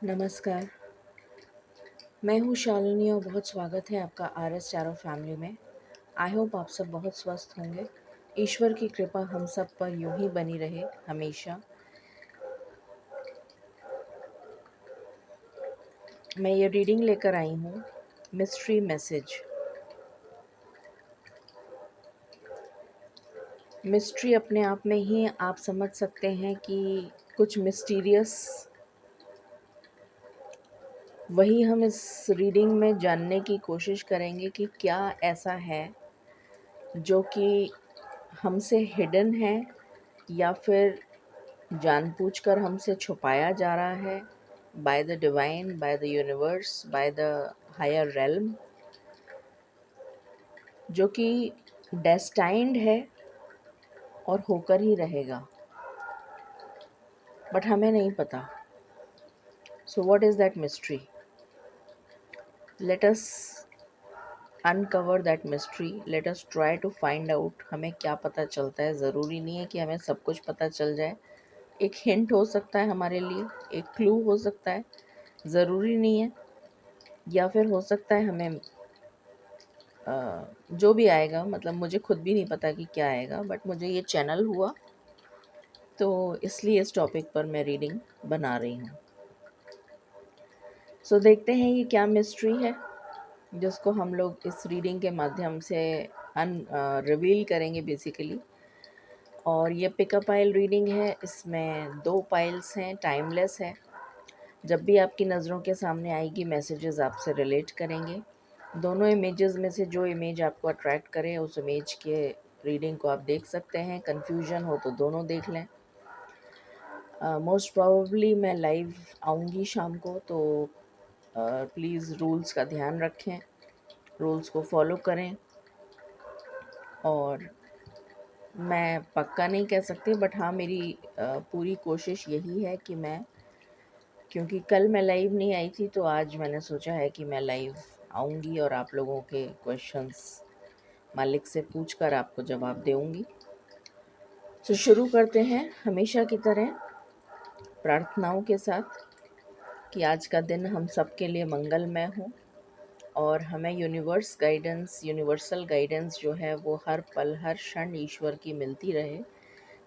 नमस्कार। मैं हूँ शालिनी और बहुत स्वागत है आपका RS चारो फैमिली में। आई होप आप सब बहुत स्वस्थ होंगे। ईश्वर की कृपा हम सब पर यूं ही बनी रहे हमेशा। मैं ये रीडिंग लेकर आई हूँ, मिस्ट्री मैसेज। मिस्ट्री अपने आप में ही आप समझ सकते हैं कि कुछ मिस्टीरियस, वही हम इस रीडिंग में जानने की कोशिश करेंगे कि क्या ऐसा है जो कि हमसे हिडन है या फिर जानबूझकर हमसे छुपाया जा रहा है, by the divine, by the universe, by the higher realm, जो कि डेस्टाइंड है और होकर ही रहेगा, बट हमें नहीं पता। So what is that mystery? Let us uncover that mystery, let us try to find out हमें क्या पता चलता है। ज़रूरी नहीं है कि हमें सब कुछ पता चल जाए। एक हिंट हो सकता है हमारे लिए, एक क्लू हो सकता है, ज़रूरी नहीं है। या फिर हो सकता है हमें जो भी आएगा, मतलब मुझे खुद भी नहीं पता कि क्या आएगा, बट मुझे ये चैनल हुआ तो इसलिए इस टॉपिक पर मैं रीडिंग बना रही हूँ। सो देखते हैं ये क्या मिस्ट्री है जिसको हम लोग इस रीडिंग के माध्यम से रिवील करेंगे बेसिकली। और ये पिकअप पाइल रीडिंग है, इसमें 2 पाइल्स हैं, टाइमलेस है। जब भी आपकी नज़रों के सामने आएगी मैसेजेस आपसे रिलेट करेंगे। दोनों इमेजेस में से जो इमेज आपको अट्रैक्ट करे उस इमेज के रीडिंग को आप देख सकते हैं। कन्फ्यूजन हो तो दोनों देख लें। मोस्ट प्रोबेबली मैं लाइव आऊँगी शाम को, तो प्लीज़ रूल्स का ध्यान रखें, रूल्स को फॉलो करें। और मैं पक्का नहीं कह सकती, बट हाँ मेरी पूरी कोशिश यही है कि मैं, क्योंकि कल मैं लाइव नहीं आई थी तो आज मैंने सोचा है कि मैं लाइव आऊँगी और आप लोगों के क्वेश्चंस मालिक से पूछकर आपको जवाब दूँगी। तो शुरू करते हैं हमेशा की तरह प्रार्थनाओं के साथ कि आज का दिन हम सब के लिए मंगलमय हो और हमें यूनिवर्सल गाइडेंस जो है वो हर पल हर क्षण ईश्वर की मिलती रहे,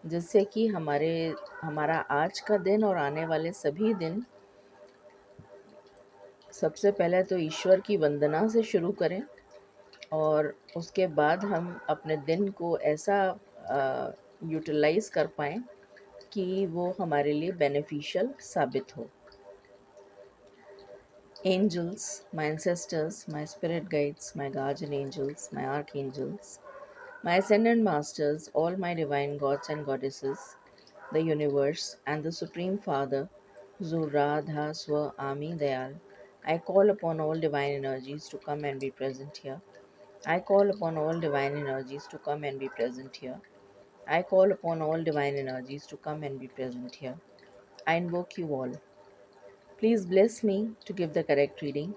जिससे कि हमारा आज का दिन और आने वाले सभी दिन सबसे पहले तो ईश्वर की वंदना से शुरू करें और उसके बाद हम अपने दिन को ऐसा यूटिलाइज़ कर पाएँ कि वो हमारे लिए बेनिफिशियल साबित हो। Angels, my ancestors, my spirit guides, my guardian angels, my archangels, my ascended masters, all my divine gods and goddesses, the universe, and the Supreme Father, Zuradha Swa Ami Dayal, I call upon all divine energies to come and be present here. I call upon all divine energies to come and be present here. I call upon all divine energies to come and be present here. I invoke you all. Please bless me to give the correct reading.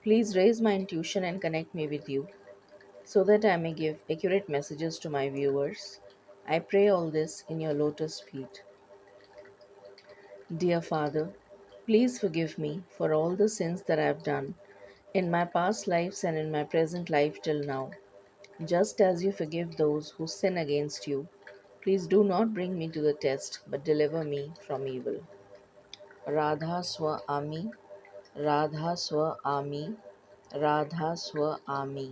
Please raise my intuition and connect me with you so that I may give accurate messages to my viewers. I pray all this in your lotus feet. Dear Father, please forgive me for all the sins that I have done in my past lives and in my present life till now. Just as you forgive those who sin against you, please do not bring me to the test, but deliver me from evil. Radha Swa Ami, Radha Swa Ami, Radha Swa Ami.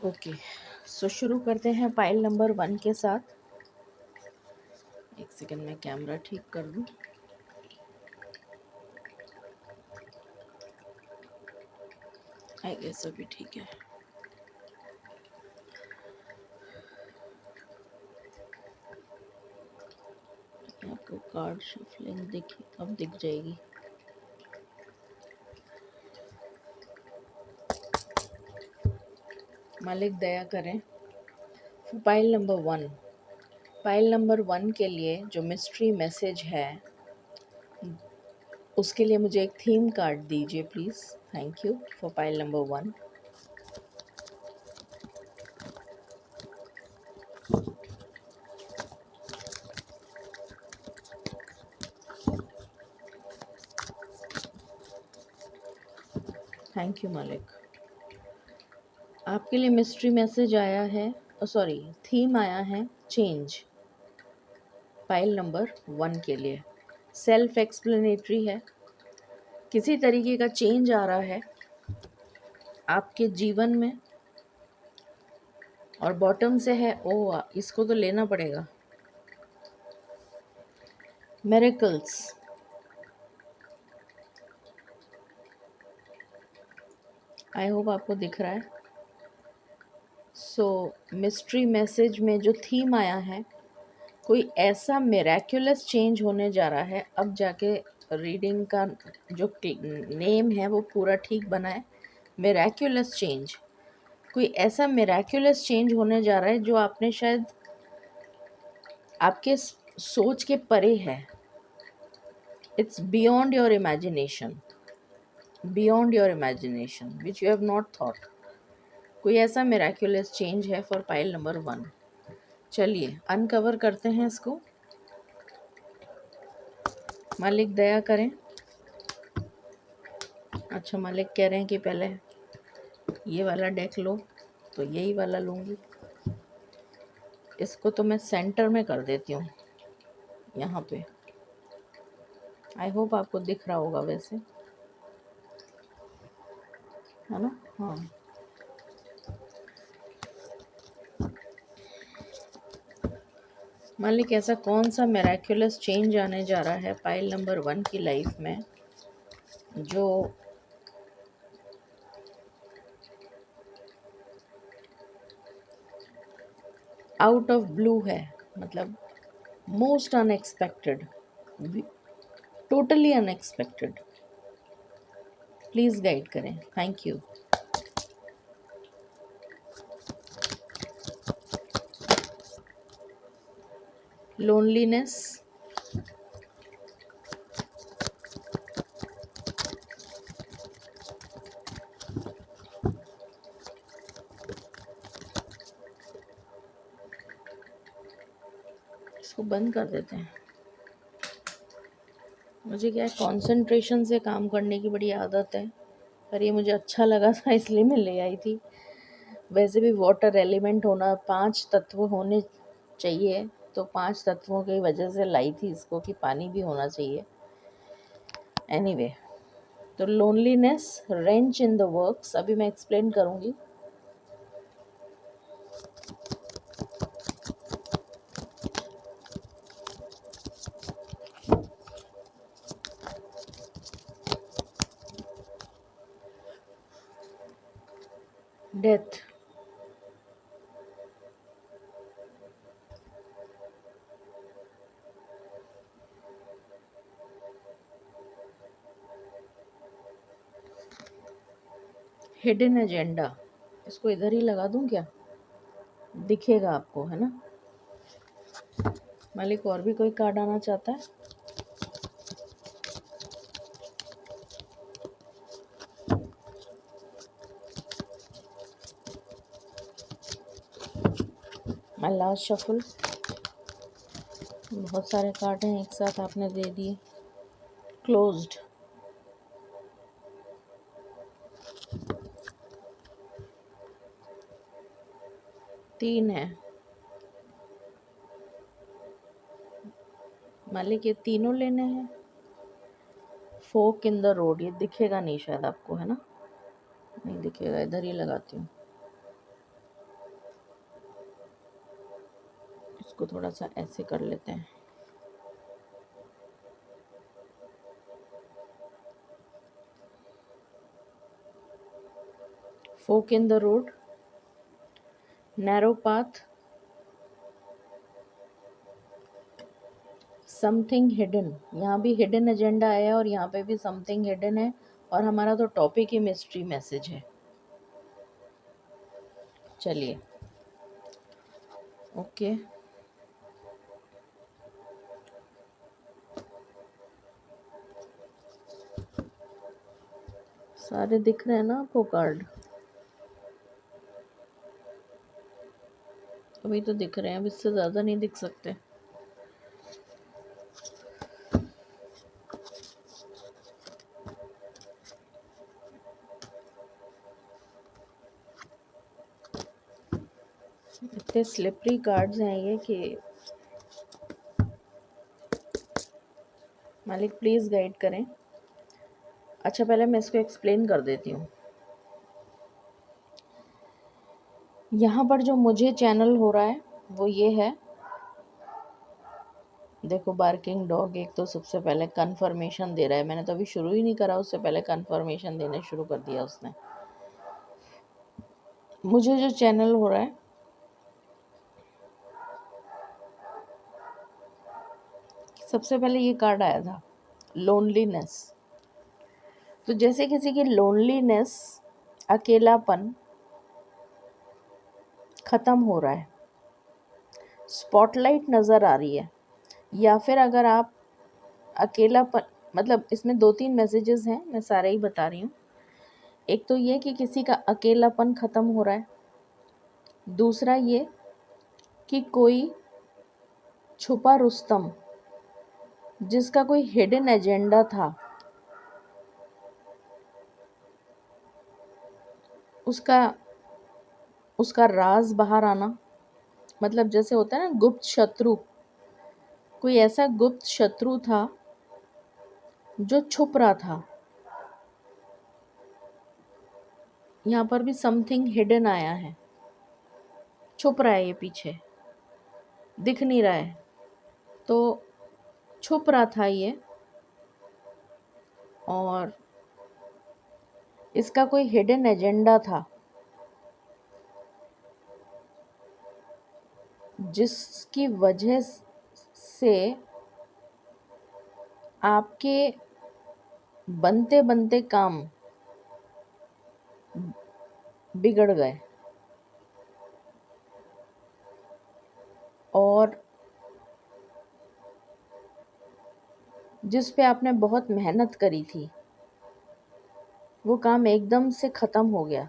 Okay, so शुरू करते हैं pile number 1 के साथ। एक second में camera ठीक कर दूं। आई गेस अभी ठीक है। आपको कार्ड शफलिंग दिखी, अब दिख जाएगी। मालिक दया करें। पाइल नंबर 1, पाइल नंबर 1 के लिए जो मिस्ट्री मैसेज है उसके लिए मुझे एक थीम कार्ड दीजिए please. Thank you for pile number 1। Thank you मालिक। आपके लिए मिस्ट्री मैसेज आया है, सॉरी थीम आया है चेंज, पाइल नंबर 1 के लिए। सेल्फ एक्सप्लेनेटरी है, किसी तरीके का चेंज आ रहा है आपके जीवन में। और बॉटम से है ओ, इसको तो लेना पड़ेगा, मिरेकल्स। आई होप आपको दिख रहा है। सो मिस्ट्री मैसेज में जो थीम आया है, कोई ऐसा मिरेक्युलस चेंज होने जा रहा है। अब जाके रीडिंग का जो नेम है वो पूरा ठीक बना है, मिरेक्युलस चेंज। कोई ऐसा मिरेक्युलस चेंज होने जा रहा है जो आपने शायद आपके सोच के परे है। It's beyond your imagination, beyond your imagination which you have not thought. कोई ऐसा मिरेक्युलस चेंज है फॉर पाइल नंबर 1। चलिए अनकवर करते हैं इसको। मालिक दया करें। अच्छा, मालिक कह रहे हैं कि पहले ये वाला डेक लो, तो यही वाला लूँगी। इसको तो मैं सेंटर में कर देती हूँ, यहाँ पे। आई होप आपको दिख रहा होगा वैसे, है ना? हाँ, मालिक ऐसा कौन सा मिरेक्युलस चेंज आने जा रहा है पाइल नंबर 1 की लाइफ में, जो आउट ऑफ ब्लू है, मतलब most unexpected, totally unexpected. Please guide करें, थैंक यू। लोनलीनेस, इसको बंद कर देते हैं। मुझे क्या है, कंसंट्रेशन से काम करने की बड़ी आदत है, पर ये मुझे अच्छा लगा था इसलिए मैं ले आई थी। वैसे भी वाटर एलिमेंट होना, 5 तत्व होने चाहिए, तो 5 तत्वों की वजह से लाई थी इसको कि पानी भी होना चाहिए। एनीवे, तो loneliness, wrench in the works, अभी मैं एक्सप्लेन करूँगी। डेथ, हिडन एजेंडा, इसको इधर ही लगा दूं क्या, दिखेगा आपको, है ना? मालिक और भी कोई कार्ड आना चाहता है? My last shuffle. बहुत सारे कार्ड हैं एक साथ आपने दे दिए। क्लोज्ड, 3 है। मालिक ये तीनों लेने हैं। फोक इन द रोड, ये दिखेगा नहीं शायद आपको, है ना? नहीं दिखेगा, इधर ही लगाती हूँ। इसको थोड़ा सा ऐसे कर लेते हैं। Fork in the road, narrow path, something hidden. यहाँ भी हिडन एजेंडा आया और यहाँ पे भी समथिंग हिडन है, और हमारा तो टॉपिक ही मिस्ट्री मैसेज है। चलिए, ओके। सारे दिख रहे हैं ना आपको कार्ड? अभी तो दिख रहे हैं, अब इससे ज़्यादा नहीं दिख सकते। इतने स्लिपरी कार्ड्स हैं ये कि मालिक प्लीज़ गाइड करें। अच्छा, पहले मैं इसको एक्सप्लेन कर देती हूँ। यहाँ पर जो मुझे चैनल हो रहा है वो ये है, देखो बार्किंग डॉग। एक तो सबसे पहले कंफर्मेशन दे रहा है, मैंने तो अभी शुरू ही नहीं करा, उससे पहले कंफर्मेशन देने शुरू कर दिया उसने। मुझे जो चैनल हो रहा है, सबसे पहले ये कार्ड आया था लोनलीनेस। तो जैसे किसी की लोनलीनेस, अकेलापन ख़त्म हो रहा है, स्पॉटलाइट नज़र आ रही है, या फिर अगर आप अकेलापन, मतलब इसमें 2-3 मैसेजेस हैं, मैं सारे ही बता रही हूँ। एक तो ये कि किसी का अकेलापन ख़त्म हो रहा है, दूसरा ये कि कोई छुपा रुस्तम जिसका कोई हिडन एजेंडा था, उसका उसका राज बाहर आना। मतलब जैसे होता है ना गुप्त शत्रु, कोई ऐसा गुप्त शत्रु था जो छुप रहा था। यहाँ पर भी समथिंग हिडन आया है, छुप रहा है, ये पीछे दिख नहीं रहा है, तो छुप रहा था ये, और इसका कोई हिडन एजेंडा था जिसकी वजह से आपके बनते बनते काम बिगड़ गए, और जिस पे आपने बहुत मेहनत करी थी वो काम एकदम से ख़त्म हो गया,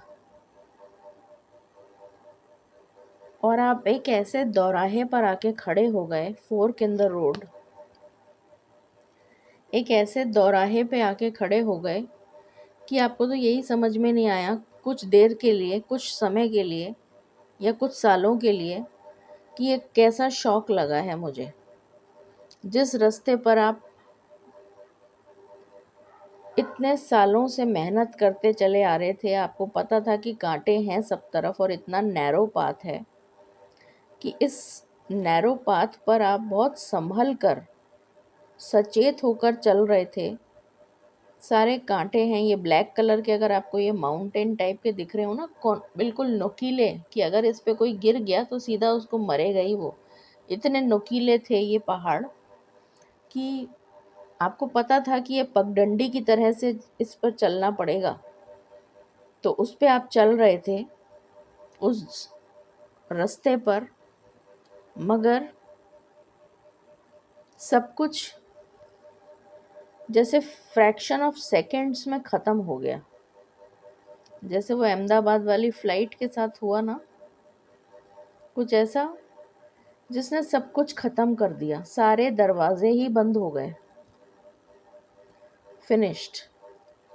और आप एक ऐसे दौराहे पर आके खड़े हो गए, फोर्क इन द रोड, एक ऐसे दौराहे पे आके खड़े हो गए कि आपको तो यही समझ में नहीं आया कुछ देर के लिए, कुछ समय के लिए या कुछ सालों के लिए, कि ये कैसा शौक लगा है मुझे। जिस रास्ते पर आप इतने सालों से मेहनत करते चले आ रहे थे, आपको पता था कि कांटे हैं सब तरफ और इतना नैरो पाथ है कि इस नैरो पाथ पर आप बहुत संभल कर, सचेत होकर चल रहे थे। सारे कांटे हैं ये ब्लैक कलर के, अगर आपको ये माउंटेन टाइप के दिख रहे हो ना, कौन बिल्कुल नुकीले, कि अगर इस पे कोई गिर गया तो सीधा उसको मरेगा ही वो। इतने नुकीले थे ये पहाड़ कि आपको पता था कि ये पगडंडी की तरह से इस पर चलना पड़ेगा, तो उस पे आप चल रहे थे उस रास्ते पर, मगर सब कुछ जैसे फ्रैक्शन ऑफ सेकंड्स में ख़त्म हो गया। जैसे वो अहमदाबाद वाली फ़्लाइट के साथ हुआ ना, कुछ ऐसा, जिसने सब कुछ ख़त्म कर दिया, सारे दरवाजे ही बंद हो गए, फिनिश्ड,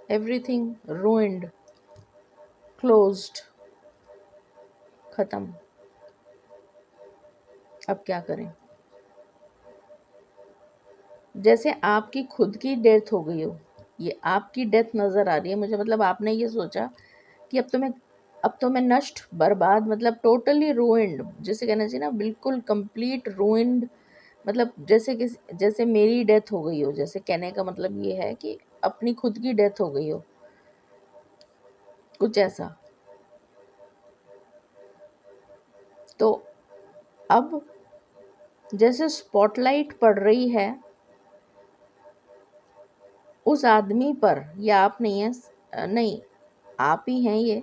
एवरीथिंग रूइंड, क्लोज्ड, ख़त्म। अब क्या करें? जैसे आपकी खुद की डेथ हो गई हो, ये आपकी डेथ नज़र आ रही है मुझे। मतलब आपने ये सोचा कि अब तो मैं नष्ट, बर्बाद, मतलब टोटली रूइंड, जैसे कहना चाहिए ना, बिल्कुल कंप्लीट रूइंड। मतलब जैसे मेरी डेथ हो गई हो, जैसे कहने का मतलब ये है कि अपनी खुद की डेथ हो गई हो, कुछ ऐसा। तो अब जैसे स्पॉटलाइट पड़ रही है उस आदमी पर, या आप नहीं है, नहीं, आप ही हैं ये,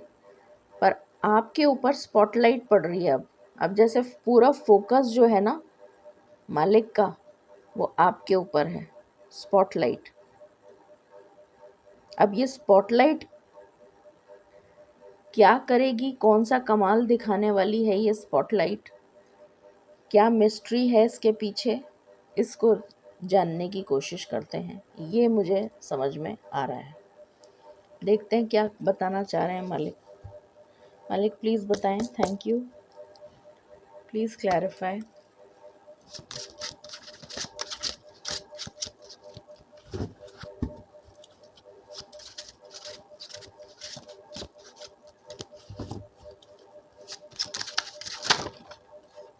पर आपके ऊपर स्पॉटलाइट पड़ रही है अब जैसे पूरा फोकस जो है ना मालिक का, वो आपके ऊपर है, स्पॉटलाइट। अब ये स्पॉटलाइट क्या करेगी, कौन सा कमाल दिखाने वाली है ये स्पॉटलाइट, क्या मिस्ट्री है इसके पीछे, इसको जानने की कोशिश करते हैं। ये मुझे समझ में आ रहा है, देखते हैं क्या बताना चाह रहे हैं मालिक। मालिक प्लीज़ बताएं। Thank you. Please clarify.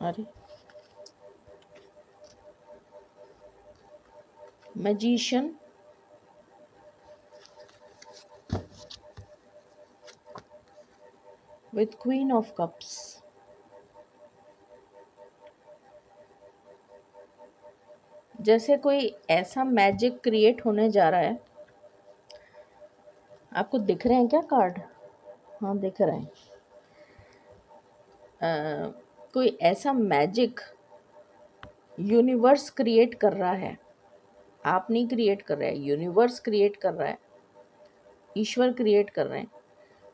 अरे, magician with Queen of Cups. जैसे कोई ऐसा मैजिक क्रिएट होने जा रहा है। आपको दिख रहे हैं क्या कार्ड? हाँ, दिख रहे हैं। कोई ऐसा मैजिक यूनिवर्स क्रिएट कर रहा है। आप नहीं क्रिएट कर रहे हैं, यूनिवर्स क्रिएट कर रहा है, ईश्वर क्रिएट कर रहे हैं।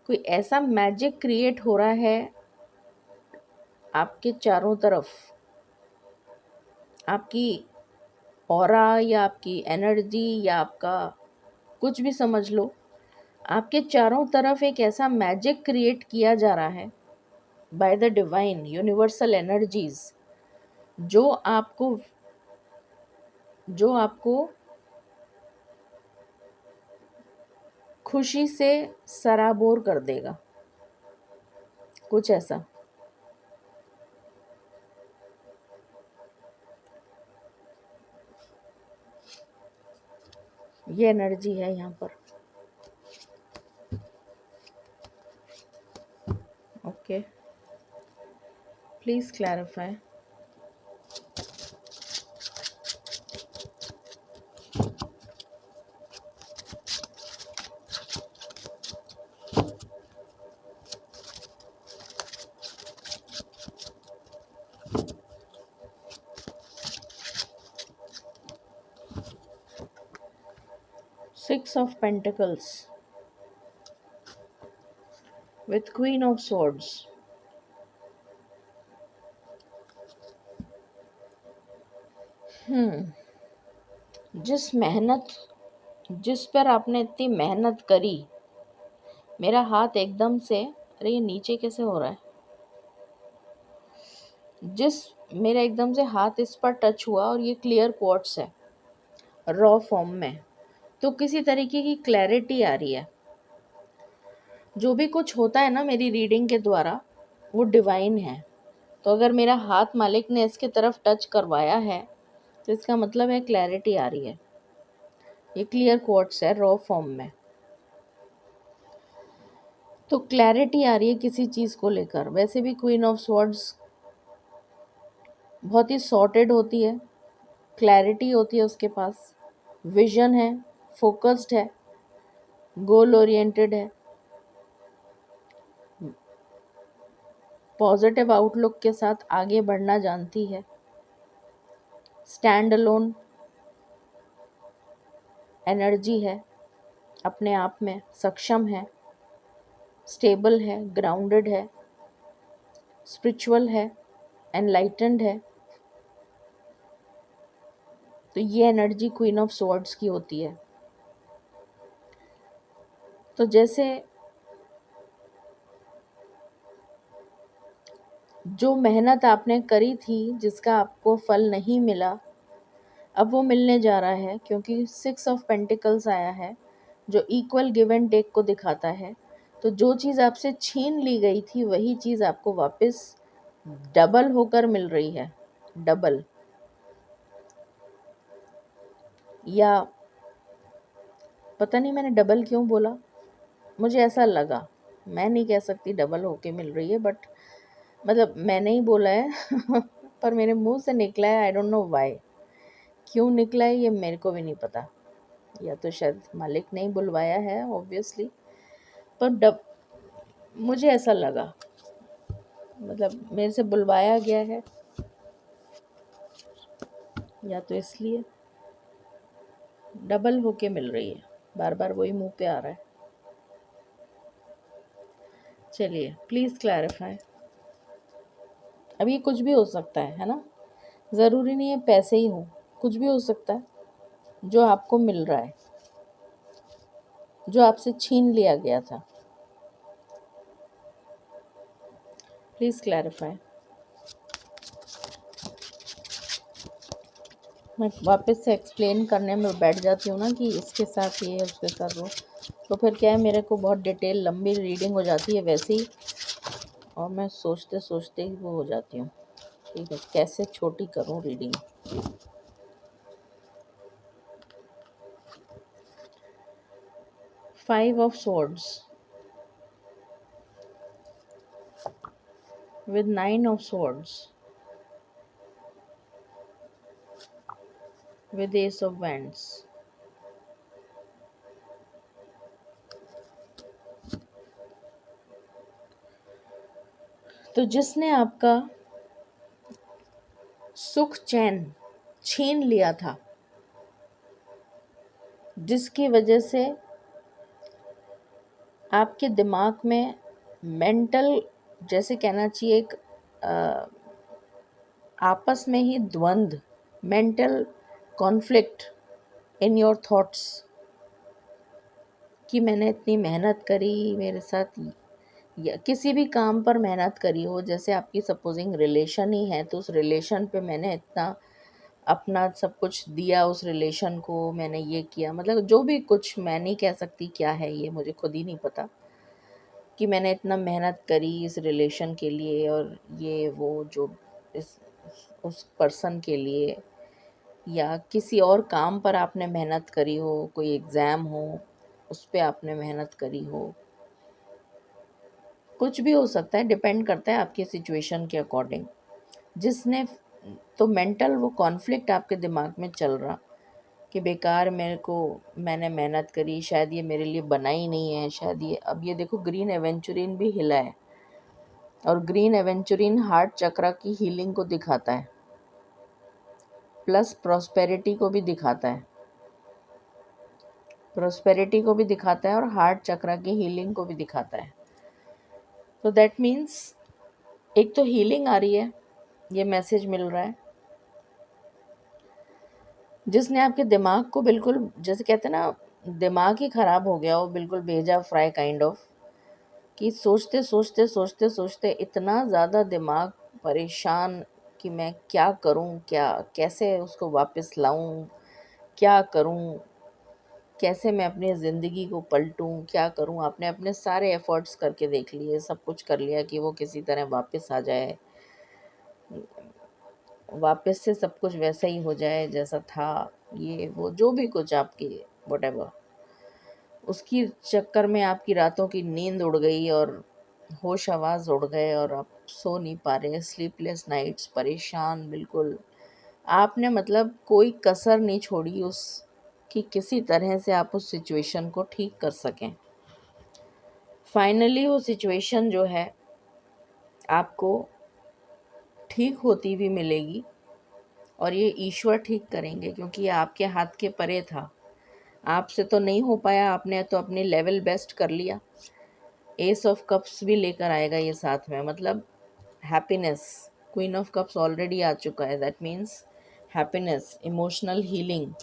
कोई ऐसा मैजिक क्रिएट हो रहा है आपके चारों तरफ। आपकी ऑरा या आपकी एनर्जी या आपका कुछ भी समझ लो, आपके चारों तरफ एक ऐसा मैजिक क्रिएट किया जा रहा है by the divine universal energies, जो आपको खुशी से सराबोर कर देगा। कुछ ऐसा। ये एनर्जी है यहाँ पर। Okay, please clarify. 6 of Pentacles with Queen of Swords. जिस पर आपने इतनी मेहनत करी, मेरा हाथ एकदम से, अरे ये नीचे कैसे हो रहा है? मेरा एकदम से हाथ इस पर टच हुआ और ये क्लियर क्वार्ट्स है, रॉ फॉर्म में। तो किसी तरीके की क्लैरिटी आ रही है। जो भी कुछ होता है ना मेरी रीडिंग के द्वारा, वो डिवाइन है। तो अगर मेरा हाथ मालिक ने इसके तरफ टच करवाया है, तो इसका मतलब है क्लैरिटी आ रही है। ये क्लियर क्वार्ट्स है रॉ फॉर्म में। तो क्लैरिटी आ रही है किसी चीज़ को लेकर। वैसे भी क्वीन ऑफ स्वॉर्ड्स बहुत ही सॉर्टेड होती है, क्लैरिटी होती है उसके पास, विजन है, फोकस्ड है, गोल ओरिएंटेड है, पॉजिटिव आउटलुक के साथ आगे बढ़ना जानती है, स्टैंड अलोन एनर्जी है, अपने आप में सक्षम है, स्टेबल है, ग्राउंडेड है, स्पिरिचुअल है, एनलाइटेंड है। तो ये एनर्जी क्वीन ऑफ स्वॉर्ड्स की होती है। तो जैसे जो मेहनत आपने करी थी, जिसका आपको फल नहीं मिला, अब वो मिलने जा रहा है, क्योंकि 6 ऑफ पेंटिकल्स आया है जो इक्वल गिव एंड टेक को दिखाता है। तो जो चीज़ आपसे छीन ली गई थी, वही चीज़ आपको वापस डबल होकर मिल रही है। डबल, या पता नहीं मैंने डबल क्यों बोला, मुझे ऐसा लगा। मैं नहीं कह सकती डबल होके मिल रही है, बट मतलब मैंने ही बोला है पर मेरे मुंह से निकला है। आई डोंट नो व्हाई, क्यों निकला है ये मेरे को भी नहीं पता। या तो शायद मालिक ने ही बुलवाया है ऑब्वियसली, पर मुझे ऐसा लगा, मतलब मेरे से बुलवाया गया है, या तो इसलिए डबल होके मिल रही है। बार बार वही मुंह पे आ रहा है। चलिए, प्लीज़ क्लैरिफाई। अब ये कुछ भी हो सकता है ना? ज़रूरी नहीं है पैसे ही हो, कुछ भी हो सकता है जो आपको मिल रहा है, जो आपसे छीन लिया गया था। Please clarify. मैं वापस से एक्सप्लेन करने में बैठ जाती हूँ ना कि इसके साथ ये उसके साथ वो, तो फिर क्या है, मेरे को बहुत डिटेल लंबी रीडिंग हो जाती है वैसे ही, और मैं सोचते सोचते ही वो हो जाती हूँ। ठीक है, कैसे छोटी करूँ reading. 5 of swords with 9 of swords with Ace of Wands। तो जिसने आपका सुख चैन छीन लिया था, जिसकी वजह से आपके दिमाग में मेंटल, जैसे कहना चाहिए, एक आपस में ही द्वंद्व, mental conflict in your thoughts, कि मैंने इतनी मेहनत करी, मेरे साथ या किसी भी काम पर मेहनत करी हो, जैसे आपकी सपोजिंग रिलेशन ही है, तो उस रिलेशन पे मैंने इतना अपना सब कुछ दिया, उस रिलेशन को मैंने ये किया, मतलब जो भी कुछ, मैं नहीं कह सकती क्या है ये, मुझे खुद ही नहीं पता, कि मैंने इतना मेहनत करी इस रिलेशन के लिए, और ये वो जो इस उस पर्सन के लिए, या किसी और काम पर आपने मेहनत करी हो, कोई एग्ज़ाम हो उस पे आपने मेहनत करी हो, कुछ भी हो सकता है, डिपेंड करता है आपकी सिचुएशन के अकॉर्डिंग। जिसने, तो मेंटल वो कॉन्फ्लिक्ट आपके दिमाग में चल रहा कि बेकार मेरे को, मैंने मेहनत करी, शायद ये मेरे लिए बना ही नहीं है, शायद ये, अब ये देखो ग्रीन एवेंचुरिन भी हिला है, और ग्रीन एवेंचुरिन हार्ट चक्र की हीलिंग को दिखाता है, प्लस प्रॉस्पेरिटी को भी दिखाता है, प्रॉस्पेरिटी को भी दिखाता है और हार्ट चक्र की हीलिंग को भी दिखाता है। तो दैट मीन्स एक तो हीलिंग आ रही है, ये मैसेज मिल रहा है। जिसने आपके दिमाग को बिल्कुल, जैसे कहते हैं ना, दिमाग ही ख़राब हो गया हो, बिल्कुल भेजा फ्राई काइंड ऑफ, कि सोचते सोचते सोचते सोचते इतना ज़्यादा दिमाग परेशान कि मैं क्या करूं, क्या, कैसे उसको वापस लाऊं, क्या करूं, कैसे मैं अपनी ज़िंदगी को पलटूं, क्या करूं। आपने अपने सारे एफ़र्ट्स करके देख लिए, सब कुछ कर लिया कि वो किसी तरह वापस आ जाए, वापस से सब कुछ वैसा ही हो जाए जैसा था, ये वो जो भी कुछ आपकी व्हाटएवर, उसकी चक्कर में आपकी रातों की नींद उड़ गई और होश आवाज़ उड़ गए, और आप सो नहीं पा रहे, स्लीपलेस नाइट्स, परेशान बिल्कुल। आपने मतलब कोई कसर नहीं छोड़ी उस, कि किसी तरह से आप उस सिचुएशन को ठीक कर सकें। फाइनली वो सिचुएशन जो है आपको ठीक होती भी मिलेगी, और ये ईश्वर ठीक करेंगे, क्योंकि ये आपके हाथ के परे था, आपसे तो नहीं हो पाया, आपने तो अपनी लेवल बेस्ट कर लिया। एस ऑफ कप्स भी लेकर आएगा ये साथ में, मतलब happiness. Queen of cups already आ चुका है, that means happiness, emotional healing.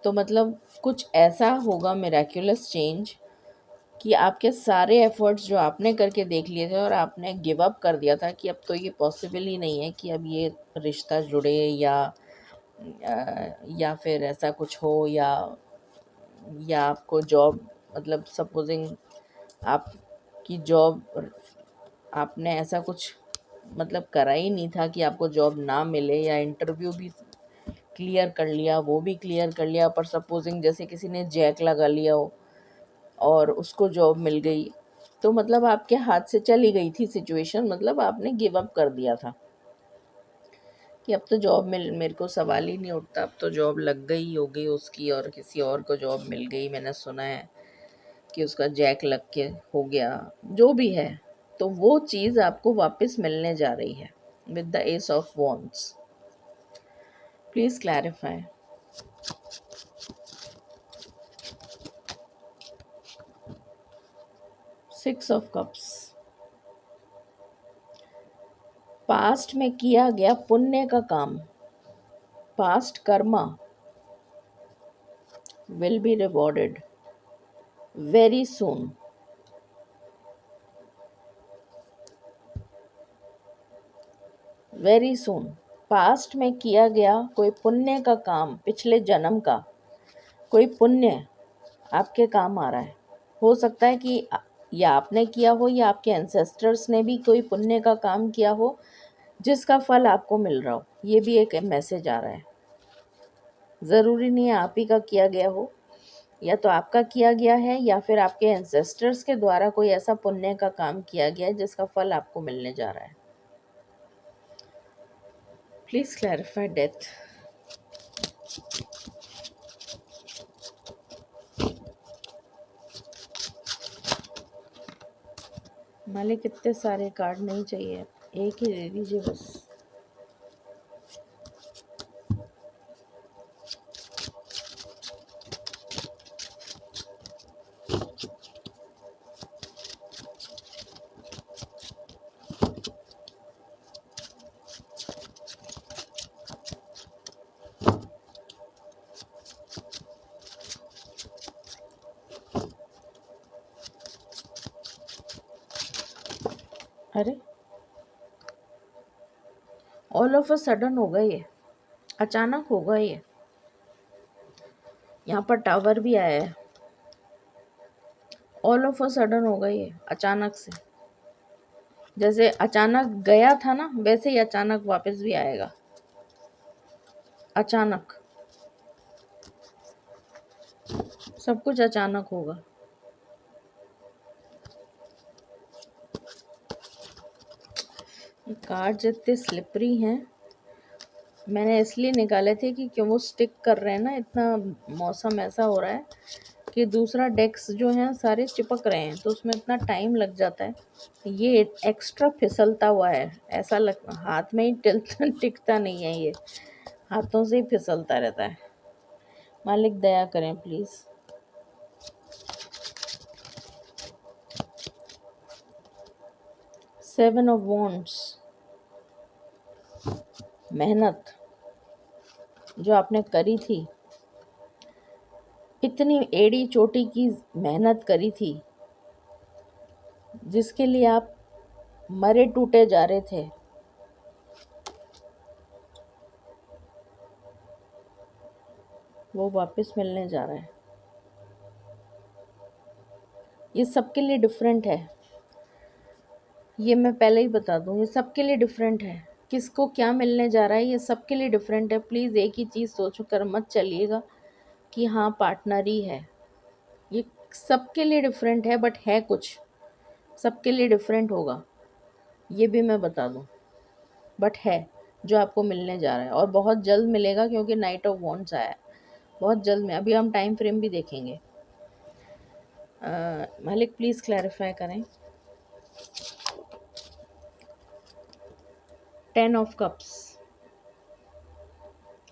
तो मतलब कुछ ऐसा होगा मिरेक्युलस चेंज, कि आपके सारे एफर्ट्स जो आपने करके देख लिए थे, और आपने गिव अप कर दिया था कि अब तो ये पॉसिबल ही नहीं है कि अब ये रिश्ता जुड़े, या फिर ऐसा कुछ हो, या आपको जॉब, मतलब सपोजिंग आपकी जॉब, आपने ऐसा कुछ मतलब करा ही नहीं था कि आपको जॉब ना मिले, या इंटरव्यू भी क्लियर कर लिया, वो भी क्लियर कर लिया, पर सपोजिंग जैसे किसी ने जैक लगा लिया हो और उसको जॉब मिल गई, तो मतलब आपके हाथ से चली गई थी सिचुएशन, मतलब आपने गिव अप कर दिया था कि अब तो जॉब मिल, मेरे को सवाल ही नहीं उठता, अब तो जॉब लग गई होगी उसकी, और किसी और को जॉब मिल गई, मैंने सुना है कि उसका जैक लग के हो गया, जो भी है। तो वो चीज़ आपको वापस मिलने जा रही है with the S of wands. Please clarify. 6 of cups, past में किया गया पुण्य का काम, past Karma will be rewarded very soon. Very soon. Past में किया गया कोई पुण्य का काम, पिछले जन्म का कोई पुण्य आपके काम आ रहा है। हो सकता है कि या आपने किया हो या आपके एंसेस्टर्स ने भी कोई पुण्य का काम किया हो जिसका फल आपको मिल रहा हो। ये भी एक मैसेज आ रहा है। ज़रूरी नहीं है आप ही का किया गया हो, या तो आपका किया गया है या फिर आपके एंसेस्टर्स के द्वारा कोई ऐसा पुण्य का काम किया गया है जिसका फल आपको मिलने जा रहा है। Please clarify death. मालिक इतने सारे कार्ड नहीं चाहिए, एक ही दे दीजिए बस। अरे ऑल ऑफ अ सडन होगा ये, अचानक होगा ये। यहाँ पर टावर भी आया है। ऑल ऑफ अ सडन होगा ये, अचानक से। जैसे अचानक गया था ना, वैसे ही अचानक वापस भी आएगा। अचानक सब कुछ अचानक होगा। ये कार्ड जितने स्लिपरी हैं, मैंने इसलिए निकाले थे कि क्यों वो स्टिक कर रहे हैं ना, इतना मौसम ऐसा हो रहा है कि दूसरा डेक्स जो है सारे चिपक रहे हैं, तो उसमें इतना टाइम लग जाता है। ये एक्स्ट्रा फिसलता हुआ है, ऐसा लग हाथ में ही टिकता नहीं है, ये हाथों से ही फिसलता रहता है। मालिक दया करें प्लीज़। सेवन ऑफ वॉन्ड्स, मेहनत जो आपने करी थी, इतनी एड़ी चोटी की मेहनत करी थी जिसके लिए आप मरे टूटे जा रहे थे, वो वापस मिलने जा रहा है। ये सबके लिए डिफरेंट है, ये मैं पहले ही बता दूं, ये सबके लिए डिफरेंट है। किसको क्या मिलने जा रहा है ये सबके लिए डिफरेंट है। प्लीज़ एक ही चीज़ सोच कर मत चलिएगा कि हाँ पार्टनर ही है। ये सबके लिए डिफरेंट है, बट है कुछ सबके लिए डिफरेंट होगा, ये भी मैं बता दूं। बट है जो आपको मिलने जा रहा है, और बहुत जल्द मिलेगा, क्योंकि नाइट ऑफ वॉन्ड्स आया है। बहुत जल्द में, अभी हम टाइम फ्रेम भी देखेंगे। मालिक प्लीज़ क्लैरिफाई करें। 10 of cups,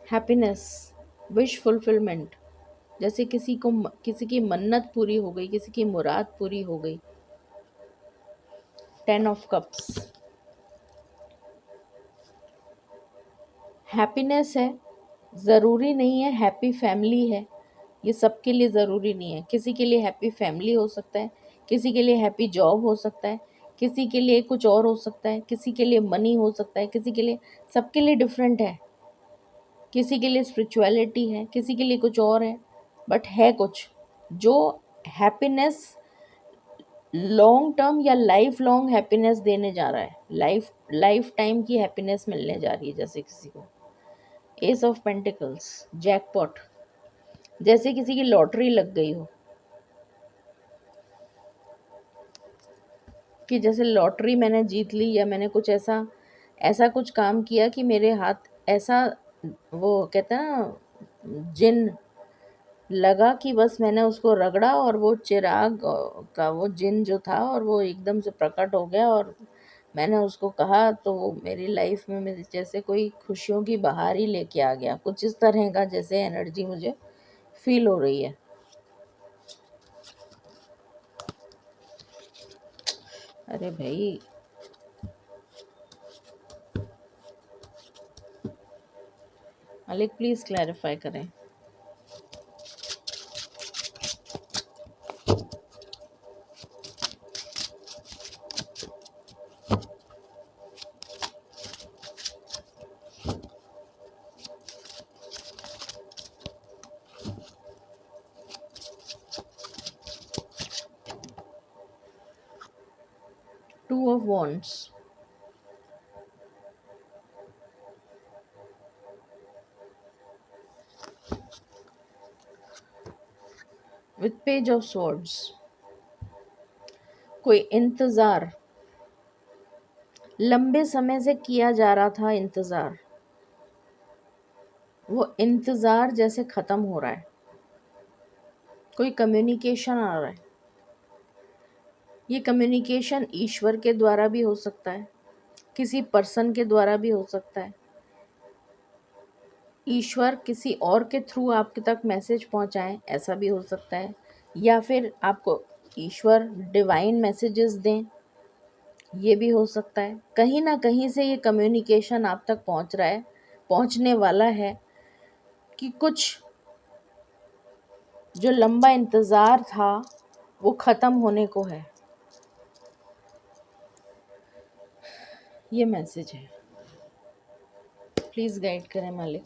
happiness, wish fulfilment. जैसे किसी की मन्नत पूरी हो गई, किसी की मुराद पूरी हो गई। 10 ऑफ कप्स हैप्पीनेस है। ज़रूरी नहीं है हैप्पी फैमिली है, ये सबके लिए ज़रूरी नहीं है। किसी के लिए हैप्पी फैमिली हो सकता है, किसी के लिए हैप्पी जॉब हो सकता है, किसी के लिए कुछ और हो सकता है, किसी के लिए मनी हो सकता है, किसी के लिए, सबके लिए डिफरेंट है। किसी के लिए स्पिरिचुअलिटी है, किसी के लिए कुछ और है, बट है कुछ जो हैप्पीनेस, लॉन्ग टर्म या लाइफ लॉन्ग हैप्पीनेस देने जा रहा है। लाइफ टाइम की हैप्पीनेस मिलने जा रही है। जैसे किसी को एस ऑफ पेंटिकल्स, जैकपॉट, जैसे किसी की लॉटरी लग गई हो, कि जैसे लॉटरी मैंने जीत ली, या मैंने कुछ ऐसा ऐसा कुछ काम किया कि मेरे हाथ ऐसा, वो कहते हैं ना, जिन लगा कि बस मैंने उसको रगड़ा और वो चिराग का वो जिन जो था, और वो एकदम से प्रकट हो गया, और मैंने उसको कहा तो वो मेरी लाइफ में मेरे जैसे कोई खुशियों की बहार ही लेके आ गया। कुछ इस तरह का जैसे एनर्जी मुझे फील हो रही है। अरे भाई, मालिक प्लीज़ क्लैरिफाई करें। Two of Wands. With Page of Swords. कोई इंतज़ार, लंबे समय से किया जा रहा था इंतज़ार, वो इंतज़ार जैसे ख़त्म हो रहा है। कोई कम्युनिकेशन आ रहा है। ये कम्युनिकेशन ईश्वर के द्वारा भी हो सकता है, किसी पर्सन के द्वारा भी हो सकता है। ईश्वर किसी और के थ्रू आपके तक मैसेज पहुंचाएं, ऐसा भी हो सकता है। या फिर आपको ईश्वर डिवाइन मैसेजेस दें, ये भी हो सकता है। कहीं ना कहीं से ये कम्युनिकेशन आप तक पहुंच रहा है, पहुंचने वाला है कि कुछ जो लंबा इंतज़ार था वो ख़त्म होने को है। ये मैसेज है। प्लीज़ गाइड करें मालिक।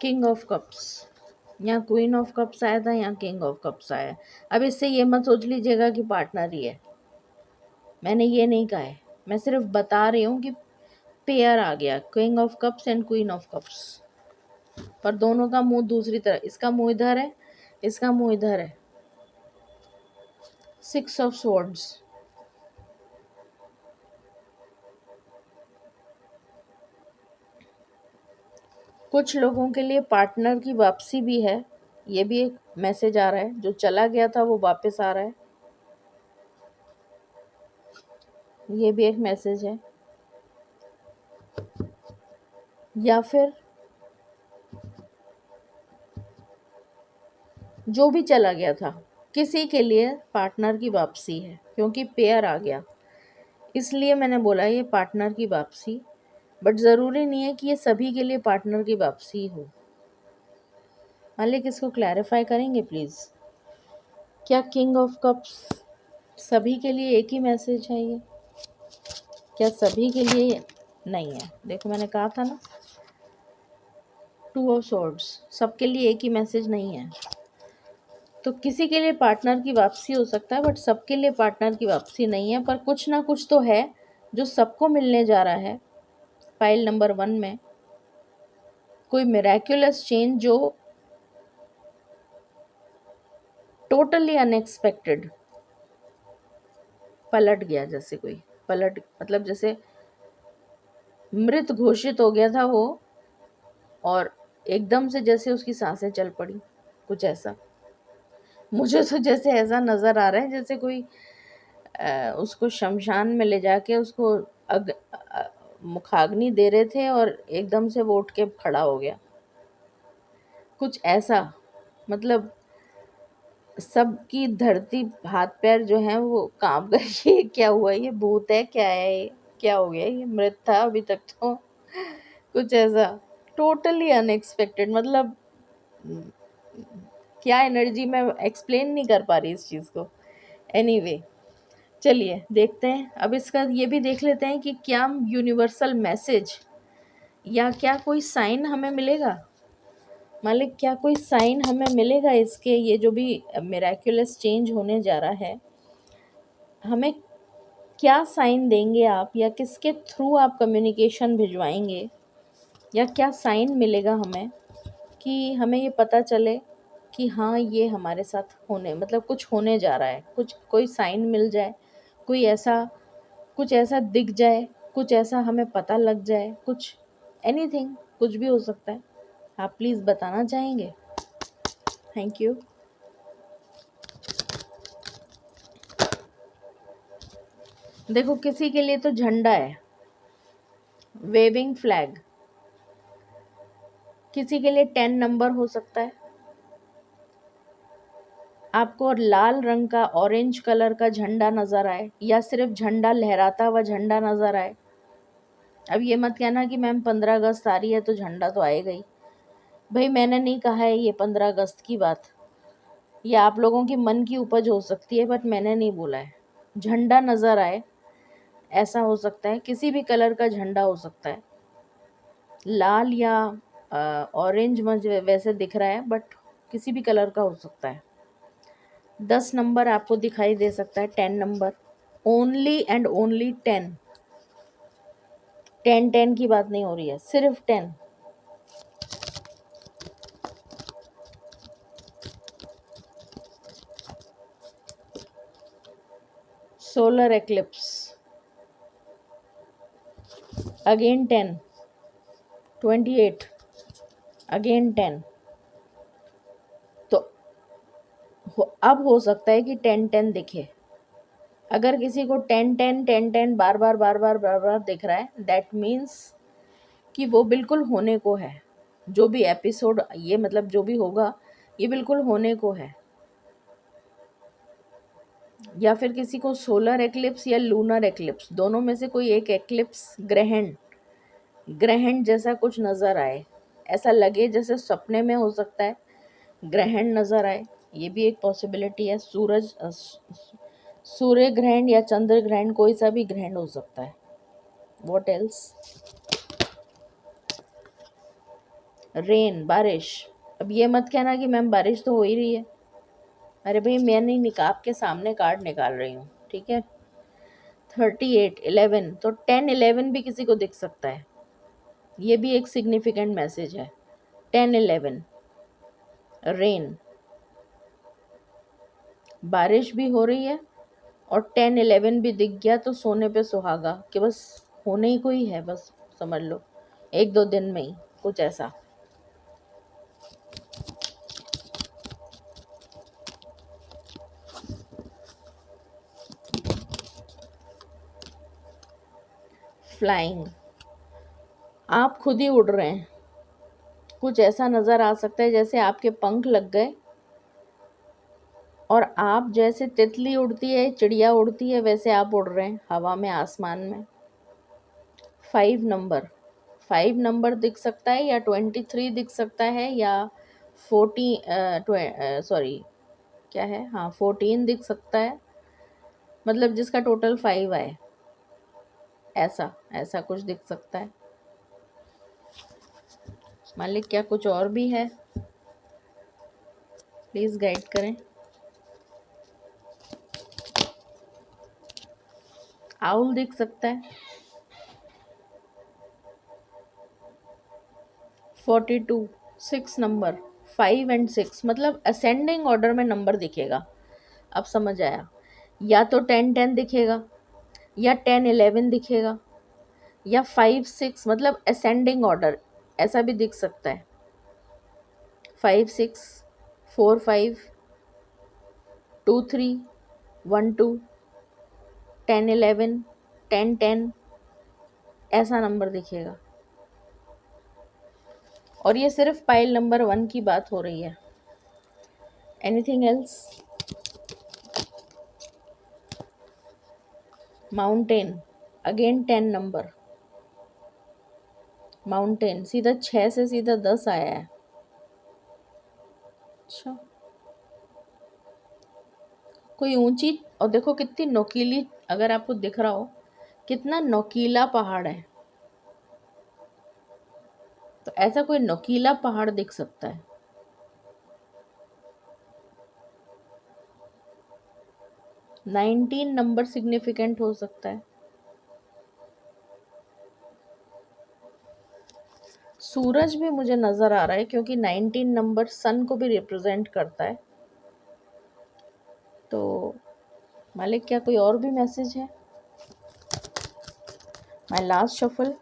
किंग ऑफ कप्स, यहाँ क्वीन ऑफ कप्स आया था, यहाँ किंग ऑफ कप्स आया है। अब इससे ये मत सोच लीजिएगा कि पार्टनर ही है, मैंने ये नहीं कहा है। मैं सिर्फ बता रही हूँ कि पेयर आ गया, king of cups and queen of cups, पर दोनों का मुंह दूसरी तरह, इसका मुंह इधर है, इसका मुंह इधर है। सिक्स ऑफ स्वॉर्ड्स, कुछ लोगों के लिए पार्टनर की वापसी भी है, ये भी एक मैसेज आ रहा है। जो चला गया था वो वापस आ रहा है, ये भी एक मैसेज है। या फिर जो भी चला गया था, किसी के लिए पार्टनर की वापसी है, क्योंकि पेयर आ गया, इसलिए मैंने बोला ये पार्टनर की वापसी। बट ज़रूरी नहीं है कि ये सभी के लिए पार्टनर की वापसी हो। मालिक इसको क्लैरिफाई करेंगे प्लीज़। क्या किंग ऑफ कप्स सभी के लिए एक ही मैसेज है? ये क्या सभी के लिए नहीं है? देखो मैंने कहा था ना, टू ऑफ स्वॉर्ड्स सबके लिए एक ही मैसेज नहीं है। तो किसी के लिए पार्टनर की वापसी हो सकता है, बट सबके लिए पार्टनर की वापसी नहीं है। पर कुछ ना कुछ तो है जो सबको मिलने जा रहा है। फाइल नंबर 1 में कोई मिराक्युलस चेंज जो टोटली अनएक्सपेक्टेड पलट गया, जैसे कोई पलट, मतलब जैसे मृत घोषित हो गया था वो, और एकदम से जैसे उसकी सांसें चल पड़ी, कुछ ऐसा। मुझे तो जैसे ऐसा नज़र आ रहा है जैसे कोई उसको शमशान में ले जाके उसको मुखाग्नि दे रहे थे और एकदम से वो उठ के खड़ा हो गया, कुछ ऐसा। मतलब सबकी धरती हाथ पैर जो हैं वो कांप गए। ये क्या हुआ, ये भूत है क्या है, ये क्या हो गया, ये मृत था अभी तक तो, कुछ ऐसा टोटली अनएक्सपेक्टेड। मतलब क्या एनर्जी, मैं एक्सप्लेन नहीं कर पा रही इस चीज़ को। एनीवे चलिए देखते हैं। अब इसका ये भी देख लेते हैं कि क्या यूनिवर्सल मैसेज या क्या कोई साइन हमें मिलेगा। मालिक क्या कोई साइन हमें मिलेगा इसके, ये जो भी मिराक्युलस चेंज होने जा रहा है, हमें क्या साइन देंगे आप, या किसके थ्रू आप कम्युनिकेशन भिजवाएंगे, या क्या साइन मिलेगा हमें कि हमें ये पता चले कि हाँ ये हमारे साथ होने, मतलब कुछ होने जा रहा है, कुछ कोई साइन मिल जाए, कोई ऐसा, कुछ ऐसा दिख जाए, कुछ ऐसा हमें पता लग जाए, कुछ एनीथिंग, कुछ भी हो सकता है। आप प्लीज़ बताना चाहेंगे? Thank you. देखो किसी के लिए तो झंडा है, वेविंग फ्लैग। किसी के लिए 10 नंबर हो सकता है। आपको लाल रंग का, ऑरेंज कलर का झंडा नज़र आए, या सिर्फ झंडा, लहराता हुआ झंडा नज़र आए। अब ये मत कहना कि मैम 15 अगस्त आ रही है तो झंडा तो आएगा ही। भाई मैंने नहीं कहा है ये 15 अगस्त की बात, ये आप लोगों की मन की उपज हो सकती है, बट मैंने नहीं बोला है। झंडा नज़र आए, ऐसा हो सकता है, किसी भी कलर का झंडा हो सकता है, लाल या ऑरेंज मुझे वैसे दिख रहा है, बट किसी भी कलर का हो सकता है। 10 नंबर आपको दिखाई दे सकता है, 10 नंबर, ओनली एंड ओनली 10। 10 की बात नहीं हो रही है, सिर्फ 10। Solar eclipse, again 10, 28, again 10। तो अब हो सकता है कि 10 दिखे। अगर किसी को 10 बार बार बार बार बार बार दिख रहा है, दैट मीन्स कि वो बिल्कुल होने को है। जो भी एपिसोड, ये मतलब जो भी होगा, ये बिल्कुल होने को है। या फिर किसी को सोलर एक्लिप्स या लूनर एक्लिप्स, दोनों में से कोई एक एक्लिप्स, ग्रहण, ग्रहण जैसा कुछ नज़र आए, ऐसा लगे जैसे सपने में हो सकता है ग्रहण नज़र आए, ये भी एक पॉसिबिलिटी है। सूर्य ग्रहण या चंद्र ग्रहण, कोई सा भी ग्रहण हो सकता है। What else? रेन, बारिश। अब ये मत कहना कि मैम बारिश तो हो ही रही है। अरे भाई, मैं नहीं, निकाब के सामने कार्ड निकाल रही हूँ, ठीक है। 38, 11, तो 10, 11 भी किसी को दिख सकता है। ये भी एक सिग्निफिकेंट मैसेज है। 10, 11, रेन, बारिश भी हो रही है, और 10, 11 भी दिख गया तो सोने पे सुहागा, कि बस होने ही कोई है, बस समझ लो 1-2 दिन में ही कुछ ऐसा। फ्लाइंग, आप खुद ही उड़ रहे हैं। कुछ ऐसा नज़र आ सकता है जैसे आपके पंख लग गए, और आप जैसे तितली उड़ती है, चिड़िया उड़ती है, वैसे आप उड़ रहे हैं हवा में, आसमान में। 5 नंबर, 5 नंबर दिख सकता है, या 23 दिख सकता है, या 14, सॉरी क्या है, हाँ 14 दिख सकता है, मतलब जिसका टोटल 5 आए, ऐसा ऐसा कुछ दिख सकता है। मालिक, क्या कुछ और भी है? प्लीज़ गाइड करें। आउल दिख सकता है। 42, 6 नंबर, 5 एंड 6, मतलब असेंडिंग ऑर्डर में नंबर दिखेगा। अब समझ आया? या तो 10 दिखेगा, या 10-11 दिखेगा, या 5-6, मतलब असेंडिंग ऑर्डर, ऐसा भी दिख सकता है। 5-6, 4-5, 2-3, 1-2, 10-11, 10-10, ऐसा नंबर दिखेगा। और ये सिर्फ पाइल नंबर 1 की बात हो रही है। Anything else? Mountain, again 10 number, mountain सीधा 6 से सीधा 10 आया है। अच्छा, कोई ऊंची, और देखो कितनी नोकीली, अगर आपको दिख रहा हो कितना नोकीला पहाड़ है, तो ऐसा कोई नोकीला पहाड़ दिख सकता है। 19 नंबर सिग्निफिकेंट हो सकता है। सूरज भी मुझे नज़र आ रहा है, क्योंकि 19 नंबर सन को भी रिप्रेजेंट करता है। तो मालिक, क्या कोई और भी मैसेज है? My last shuffle.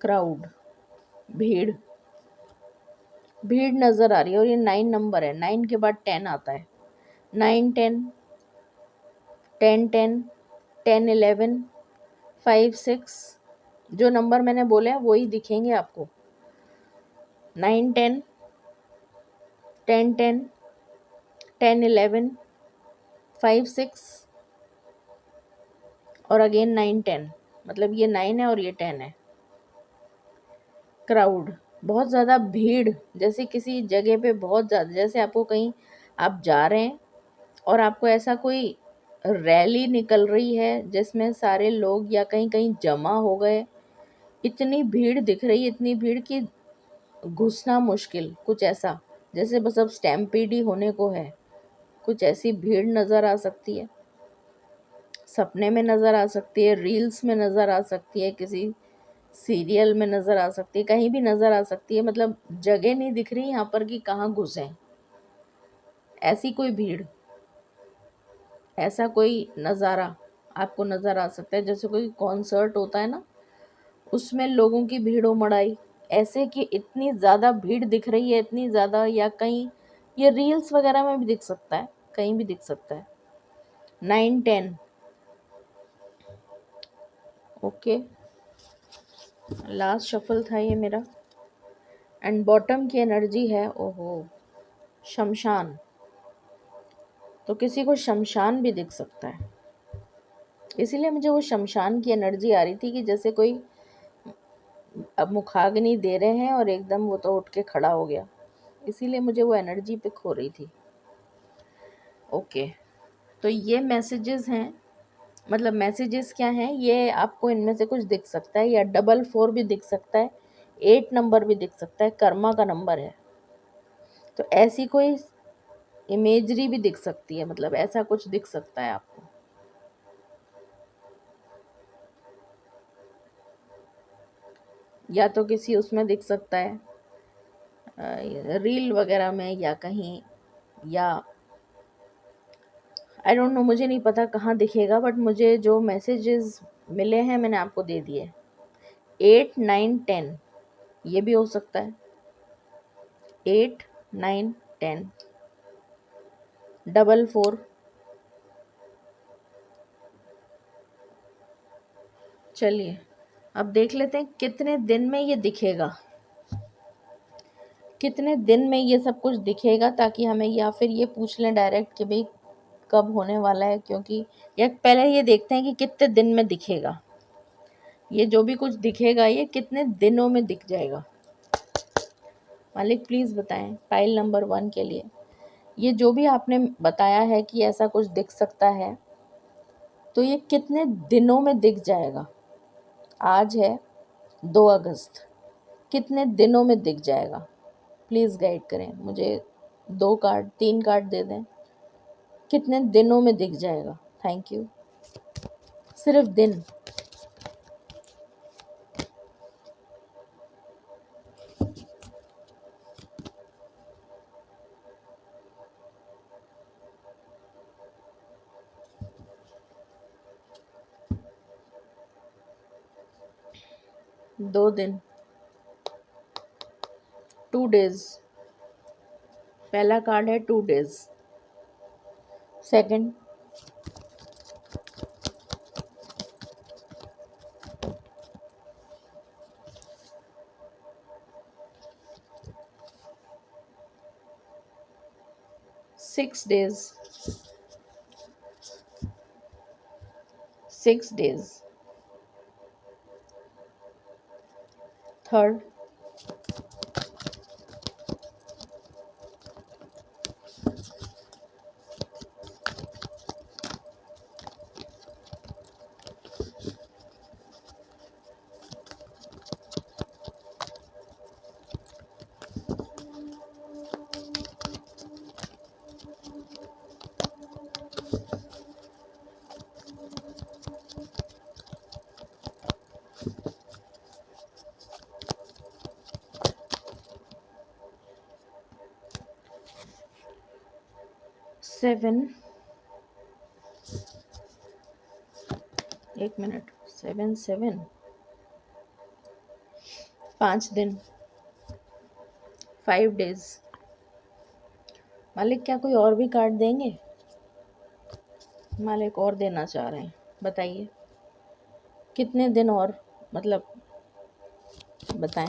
क्राउड, भीड़, भीड़ नज़र आ रही है, और ये 9 नंबर है, 9 के बाद 10 आता है। 9, 10, 10, 10, 10, 11, 5, 6, जो नंबर मैंने बोले हैं वही दिखेंगे आपको। 9, 10, 10, 10, 10, 11, 5, 6, और अगेन 9, 10, मतलब ये 9 है और ये 10 है। क्राउड, बहुत ज़्यादा भीड़, जैसे किसी जगह पे बहुत ज़्यादा, जैसे आपको कहीं आप जा रहे हैं और आपको ऐसा कोई रैली निकल रही है जिसमें सारे लोग या कहीं कहीं जमा हो गए, इतनी भीड़ दिख रही है, इतनी भीड़ कि घुसना मुश्किल, कुछ ऐसा जैसे बस अब स्टैम्पीड ही होने को है, कुछ ऐसी भीड़ नज़र आ सकती है। सपने में नज़र आ सकती है, रील्स में नज़र आ सकती है, किसी सीरियल में नज़र आ सकती है, कहीं भी नज़र आ सकती है। मतलब जगह नहीं दिख रही यहाँ पर कि कहाँ घुसें, ऐसी कोई भीड़, ऐसा कोई नज़ारा आपको नज़र आ सकता है। जैसे कोई कॉन्सर्ट होता है ना, उसमें लोगों की भीड़ उमड़, ऐसे कि इतनी ज़्यादा भीड़ दिख रही है, इतनी ज़्यादा, या कहीं ये रील्स वगैरह में भी दिख सकता है, कहीं भी दिख सकता है। 9 10, ओके, लास्ट शफल था ये मेरा। एंड बॉटम की एनर्जी है, ओहो, शमशान। तो किसी को शमशान भी दिख सकता है, इसीलिए मुझे वो शमशान की एनर्जी आ रही थी कि जैसे कोई अब मुखाग्नि दे रहे हैं और एकदम वो तो उठ के खड़ा हो गया, इसीलिए मुझे वो एनर्जी पिक हो रही थी। ओके, तो ये मैसेजेस हैं, मतलब मैसेजेस क्या हैं, ये आपको इनमें से कुछ दिख सकता है, या 44 भी दिख सकता है, 8 नंबर भी दिख सकता है, कर्मा का नंबर है। तो ऐसी कोई इमेजरी भी दिख सकती है, मतलब ऐसा कुछ दिख सकता है आपको। या तो किसी उसमें दिख सकता है रील वगैरह में, या कहीं, या आई डोंट नो, मुझे नहीं पता कहाँ दिखेगा, बट मुझे जो मैसेजेस मिले हैं मैंने आपको दे दिए। 8 9 10 ये भी हो सकता है, 8 9 10, 44। चलिए अब देख लेते हैं कितने दिन में ये दिखेगा, कितने दिन में ये सब कुछ दिखेगा, ताकि हमें या फिर ये पूछ लें डायरेक्ट कि भाई कब होने वाला है, क्योंकि या पहले ये देखते हैं कि कितने दिन में दिखेगा, ये जो भी कुछ दिखेगा ये कितने दिनों में दिख जाएगा। मालिक प्लीज़ बताएं पाइल नंबर 1 के लिए, ये जो भी आपने बताया है कि ऐसा कुछ दिख सकता है, तो ये कितने दिनों में दिख जाएगा। आज है 2 अगस्त, कितने दिनों में दिख जाएगा, प्लीज़ गाइड करें मुझे। 2 कार्ड 3 कार्ड दे दें, कितने दिनों में दिख जाएगा। थैंक यू, सिर्फ दिन। दो दिन, 2 डेज। पहला कार्ड है 2 days. Second, 6 days, 6 days. Third, 7, 1 minute, 7 7, 5 दिन, 5 डेज। मालिक क्या कोई और भी कार्ड देंगे, मालिक और देना चाह रहे हैं, बताइए कितने दिन और, मतलब बताएं।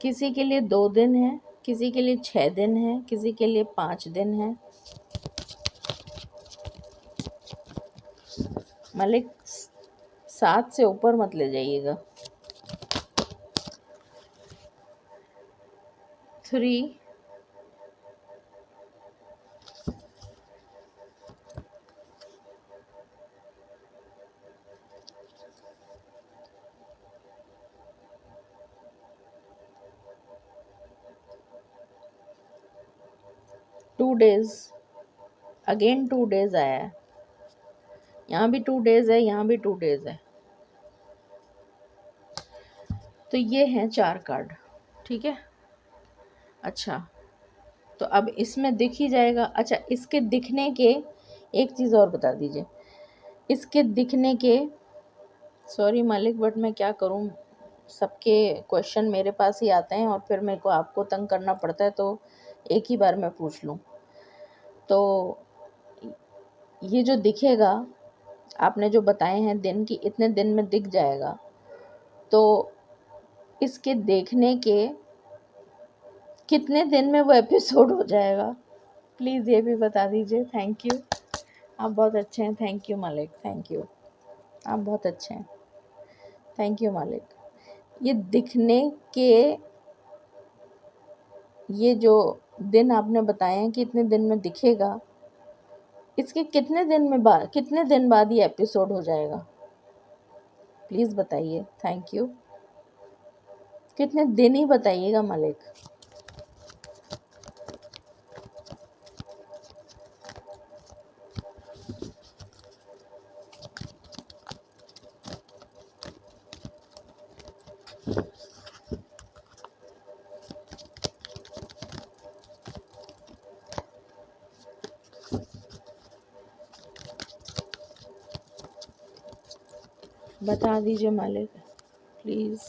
किसी के लिए 2 दिन है, किसी के लिए 6 दिन है, किसी के लिए 5 दिन है। मालिक 7 से ऊपर मत ले जाइएगा। 3 2 days, अगेन 2 days आया है, यहाँ भी 2 days है, यहाँ भी 2 days है। तो ये हैं 4 कार्ड, ठीक है। अच्छा, तो अब इसमें दिख ही जाएगा। अच्छा, इसके दिखने के एक चीज़ और बता दीजिए, इसके दिखने के, सॉरी मालिक बट मैं क्या करूं, सबके क्वेश्चन मेरे पास ही आते हैं और फिर मेरे को आपको तंग करना पड़ता है, तो एक ही बार मैं पूछ लूं। तो ये जो दिखेगा, आपने जो बताए हैं दिन की इतने दिन में दिख जाएगा, तो इसके देखने के कितने दिन में वो एपिसोड हो जाएगा, प्लीज़ ये भी बता दीजिए। थैंक यू, आप बहुत अच्छे हैं। थैंक यू मालिक, थैंक यू, आप बहुत अच्छे हैं। थैंक यू मालिक। ये दिखने के, ये जो दिन आपने बताए हैं कि इतने दिन में दिखेगा, इसके कितने दिन बाद ये एपिसोड हो जाएगा, प्लीज़ बताइए। Thank you. कितने दिन ही बताइएगा मालिक। बता दीजिए मालिक, प्लीज़।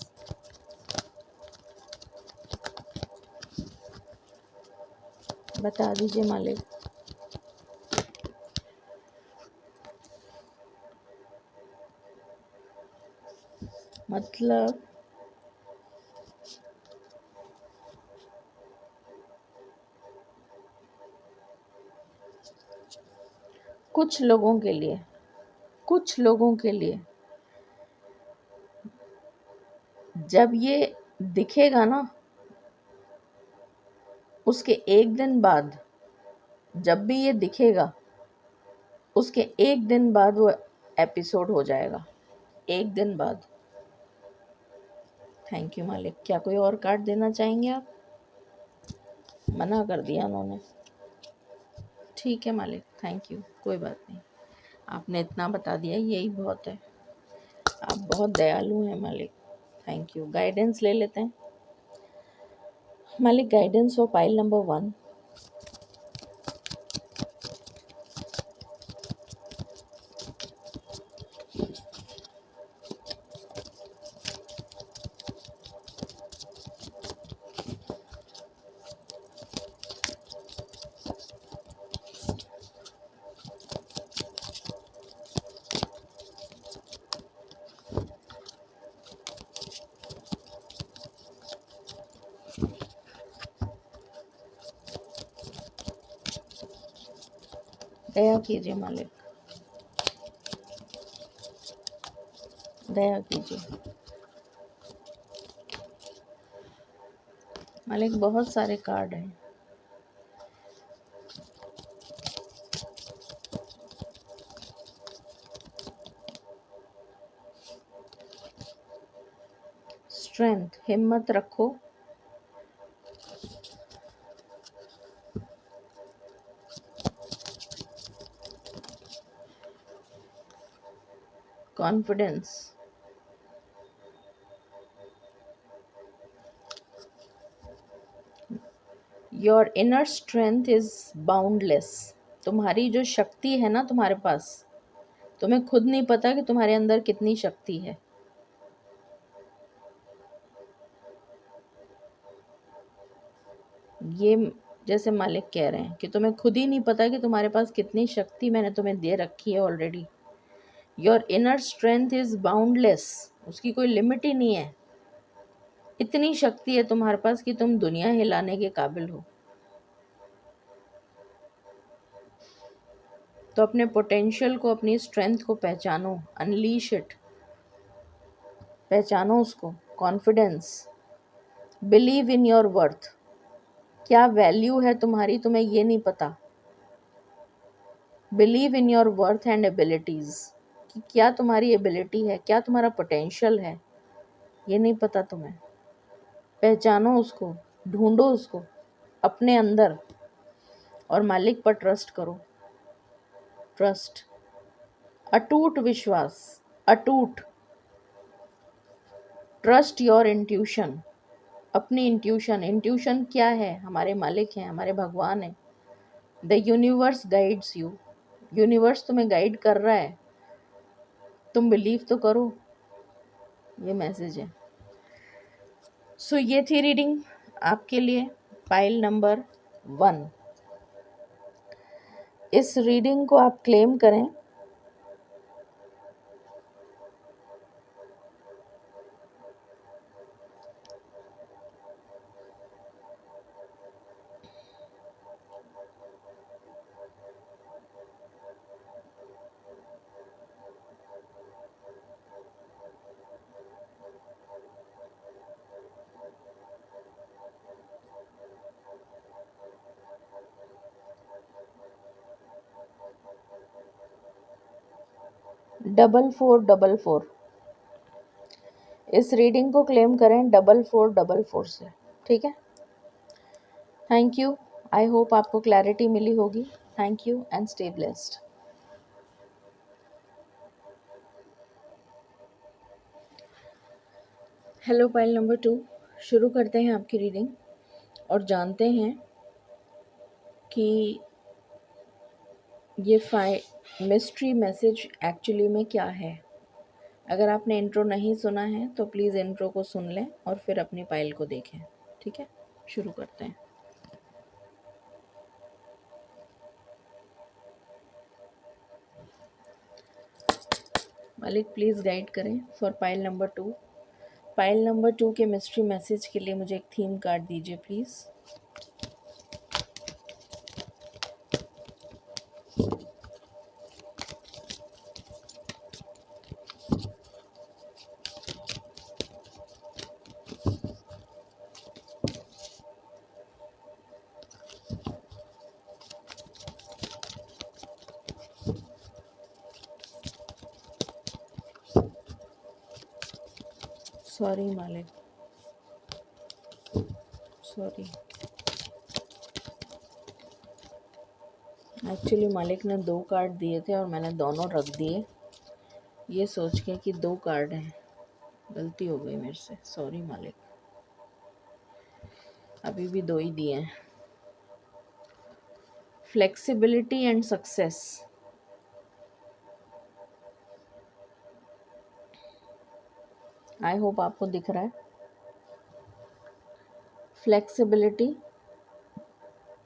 बता दीजिए मालिक। मतलब कुछ लोगों के लिए, कुछ लोगों के लिए जब ये दिखेगा ना, उसके एक दिन बाद, जब भी ये दिखेगा उसके एक दिन बाद वो एपिसोड हो जाएगा, एक दिन बाद। थैंक यू मालिक। क्या कोई और कार्ड देना चाहेंगे आप? मना कर दिया उन्होंने। ठीक है मालिक, थैंक यू, कोई बात नहीं, आपने इतना बता दिया यही बहुत है। आप बहुत दयालु हैं मालिक। Thank you. गाइडेंस ले लेते हैं मालिक। Guidance for pile number 1। दया कीजिए मालिक, दया कीजिए मालिक। बहुत सारे कार्ड हैं। स्ट्रेंथ, हिम्मत रखो। Confidence, your inner strength is boundless. तुम्हारी जो शक्ति है ना तुम्हारे पास, तुम्हें खुद नहीं पता कि तुम्हारे अंदर कितनी शक्ति है। ये जैसे मालिक कह रहे हैं कि तुम्हें खुद ही नहीं पता कि तुम्हारे पास कितनी शक्ति मैंने तुम्हें दे रखी है already. Your inner strength is boundless, उसकी कोई लिमिट ही नहीं है। इतनी शक्ति है तुम्हारे पास कि तुम दुनिया हिलाने के काबिल हो। तो अपने पोटेंशियल को, अपनी स्ट्रेंथ को पहचानो, अनलीश इट, पहचानो उसको। Confidence, believe in your worth. क्या वैल्यू है तुम्हारी, तुम्हें ये नहीं पता। Believe in your worth and abilities, कि क्या तुम्हारी एबिलिटी है, क्या तुम्हारा पोटेंशियल है, ये नहीं पता तुम्हें। पहचानो उसको, ढूंढो उसको अपने अंदर, और मालिक पर ट्रस्ट करो। ट्रस्ट, अटूट विश्वास, अटूट। ट्रस्ट योर इंट्यूशन, अपनी इंट्यूशन। इंट्यूशन क्या है? हमारे मालिक हैं, हमारे भगवान हैं। The universe guides you, universe तुम्हें गाइड कर रहा है, तुम बिलीव तो करो। ये मैसेज है। सो ये थी रीडिंग आपके लिए, पाइल नंबर 1। इस रीडिंग को आप क्लेम करें। डबल फोर डबल फोर, इस रीडिंग को क्लेम करें डबल फोर से, ठीक है। Thank you. आई होप आपको क्लैरिटी मिली होगी। Thank you and stay blessed. Hello pile number 2, शुरू करते हैं आपकी रीडिंग और जानते हैं कि ये मिस्ट्री मैसेज एक्चुअली में क्या है। अगर आपने इंट्रो नहीं सुना है तो प्लीज़ इंट्रो को सुन लें और फिर अपनी पाइल को देखें, ठीक है। शुरू करते हैं। मालिक प्लीज़ गाइड करें for pile number 2। Pile number 2 के मिस्ट्री मैसेज के लिए मुझे एक थीम कार्ड दीजिए प्लीज़। सॉरी मालिक, सॉरी। एक्चुअली मालिक ने 2 कार्ड दिए थे और मैंने दोनों रख दिए, ये सोच के कि 2 कार्ड हैं। गलती हो गई मेरे से, सॉरी मालिक। अभी भी 2 ही दिए हैं। Flexibility and success. I hope आपको दिख रहा है। फ्लेक्सिबिलिटी,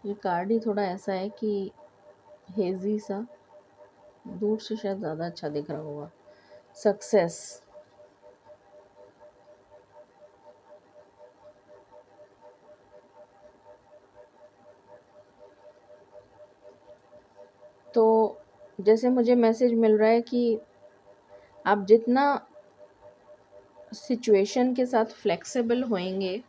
ये कार्ड ही थोड़ा ऐसा है कि हेजी सा, दूर से शायद ज़्यादा अच्छा दिख रहा होगा। सक्सेस, तो जैसे मुझे मैसेज मिल रहा है कि आप जितना सिचुएशन के साथ फ्लेक्सिबल होएंगे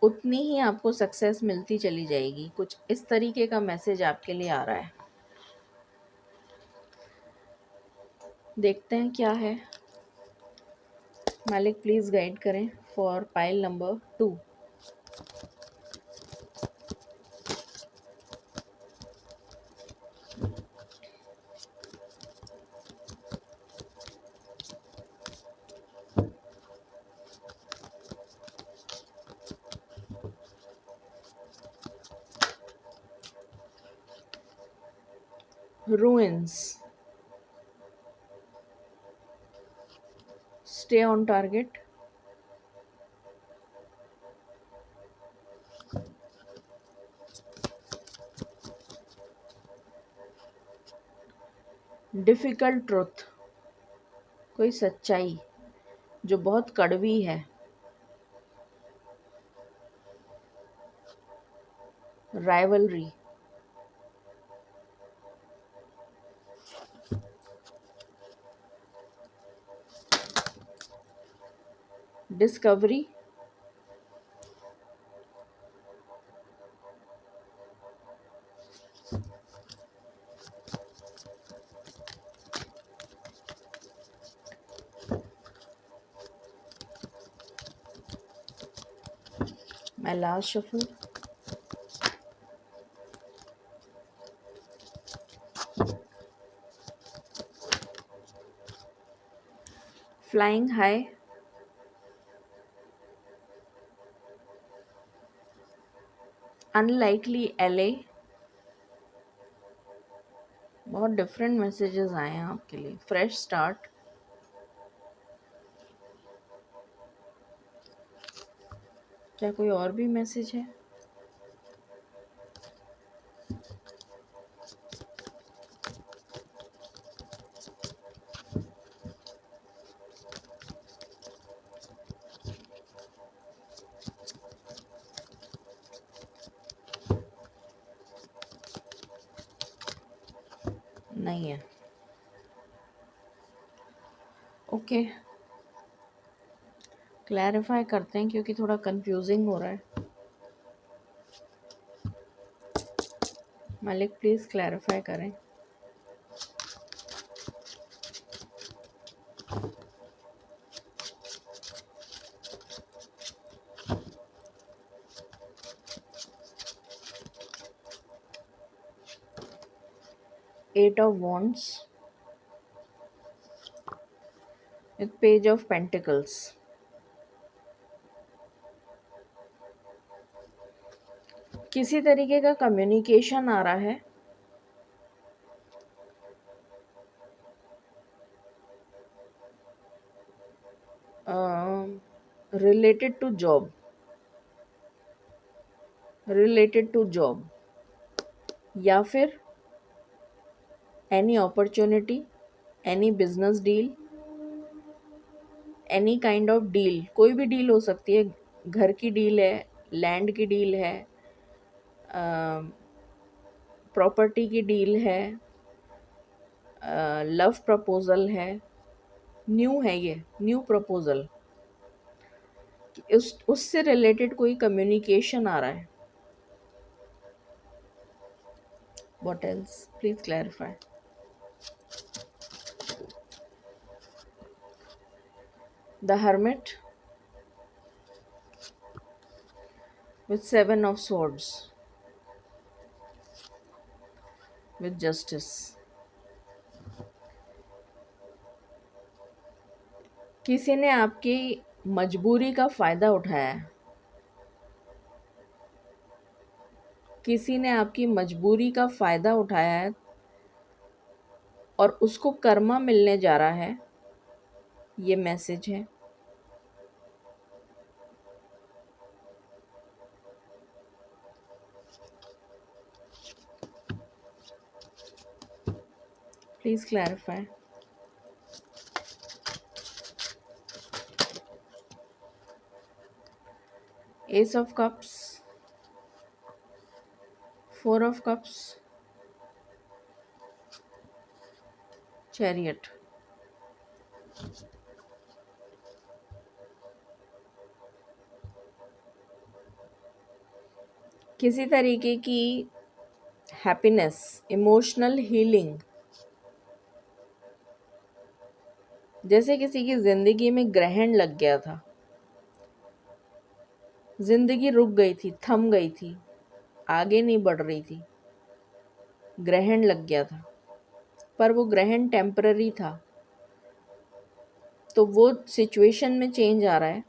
उतनी ही आपको सक्सेस मिलती चली जाएगी। कुछ इस तरीके का मैसेज आपके लिए आ रहा है। देखते हैं क्या है। मालिक प्लीज़ गाइड करें for pile number 2। ruins, stay on target, difficult truth, कोई सच्चाई जो बहुत कड़वी है, rivalry, discovery, my last shuffle, flying high, unlikely एले। बहुत डिफरेंट मैसेजेस आए हैं आपके लिए। फ्रेश स्टार्ट, क्या कोई और भी मैसेज है? नहीं है। ओके, क्लैरिफाई करते हैं क्योंकि थोड़ा कंफ्यूजिंग हो रहा है। मालिक प्लीज क्लैरिफाई करें। 8 ऑफ वॉन्ड्स, एक पेज ऑफ पेंटिकल्स। किसी तरीके का कम्युनिकेशन आ रहा है। Related to job, related to job, या फिर any opportunity, any business deal, any kind of deal. कोई भी डील हो सकती है। घर की डील है, लैंड की डील है, प्रॉपर्टी की डील है, लव प्रपोजल है, न्यू है, ये न्यू प्रपोजल। उससे रिलेटेड कोई कम्युनिकेशन आ रहा है। What else, please clarify. The hermit with 7 of swords, with justice। किसी ने आपकी मजबूरी का फ़ायदा उठाया है। किसी ने आपकी मजबूरी का फ़ायदा उठाया है और उसको कर्मा मिलने जा रहा है, ये मैसेज है। Please clarify. S of cups, 4 of cups, chariot. किसी तरीके की हैप्पीनेस, इमोशनल हीलिंग। जैसे किसी की ज़िंदगी में ग्रहण लग गया था, ज़िंदगी रुक गई थी, थम गई थी, आगे नहीं बढ़ रही थी, ग्रहण लग गया था, पर वो ग्रहण टेम्पररी था। तो वो सिचुएशन में चेंज आ रहा है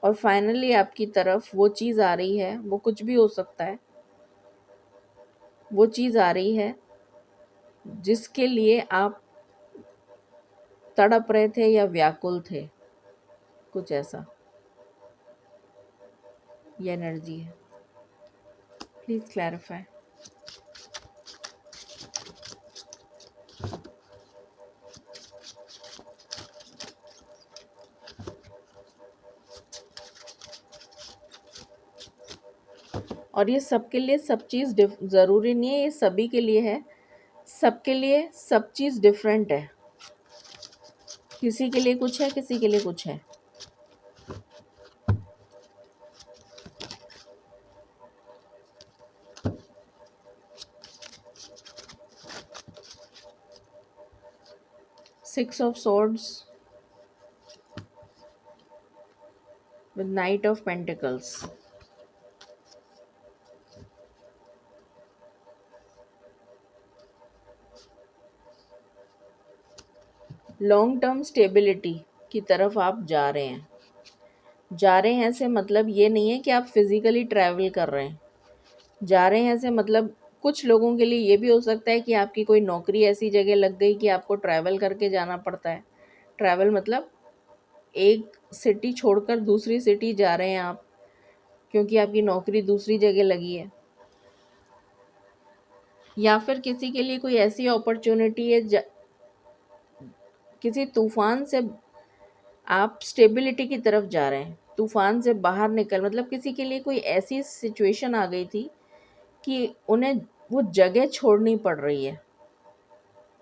और फाइनली आपकी तरफ वो चीज़ आ रही है। वो कुछ भी हो सकता है। वो चीज़ आ रही है जिसके लिए आप तड़प रहे थे या व्याकुल थे, कुछ ऐसा ये एनर्जी है। Please clarify. और ये सबके लिए सब चीज़ ज़रूरी नहीं है, ये सभी के लिए है। सबके लिए सब चीज़ डिफरेंट है। किसी के लिए कुछ है, किसी के लिए कुछ है। Six of Swords with Knight of Pentacles. Long term stability की तरफ आप जा रहे हैं। जा रहे हैं से मतलब ये नहीं है कि आप फिजिकली ट्रैवल कर रहे हैं। जा रहे हैं से मतलब कुछ लोगों के लिए ये भी हो सकता है कि आपकी कोई नौकरी ऐसी जगह लग गई कि आपको ट्रैवल करके जाना पड़ता है। ट्रैवल मतलब एक सिटी छोड़कर दूसरी सिटी जा रहे हैं आप, क्योंकि आपकी नौकरी दूसरी जगह लगी है। या फिर किसी के लिए कोई ऐसी अपॉर्चुनिटी है, किसी तूफान से आप स्टेबिलिटी की तरफ जा रहे हैं। तूफान से बाहर निकल मतलब किसी के लिए कोई ऐसी सिचुएशन आ गई थी कि उन्हें वो जगह छोड़नी पड़ रही है।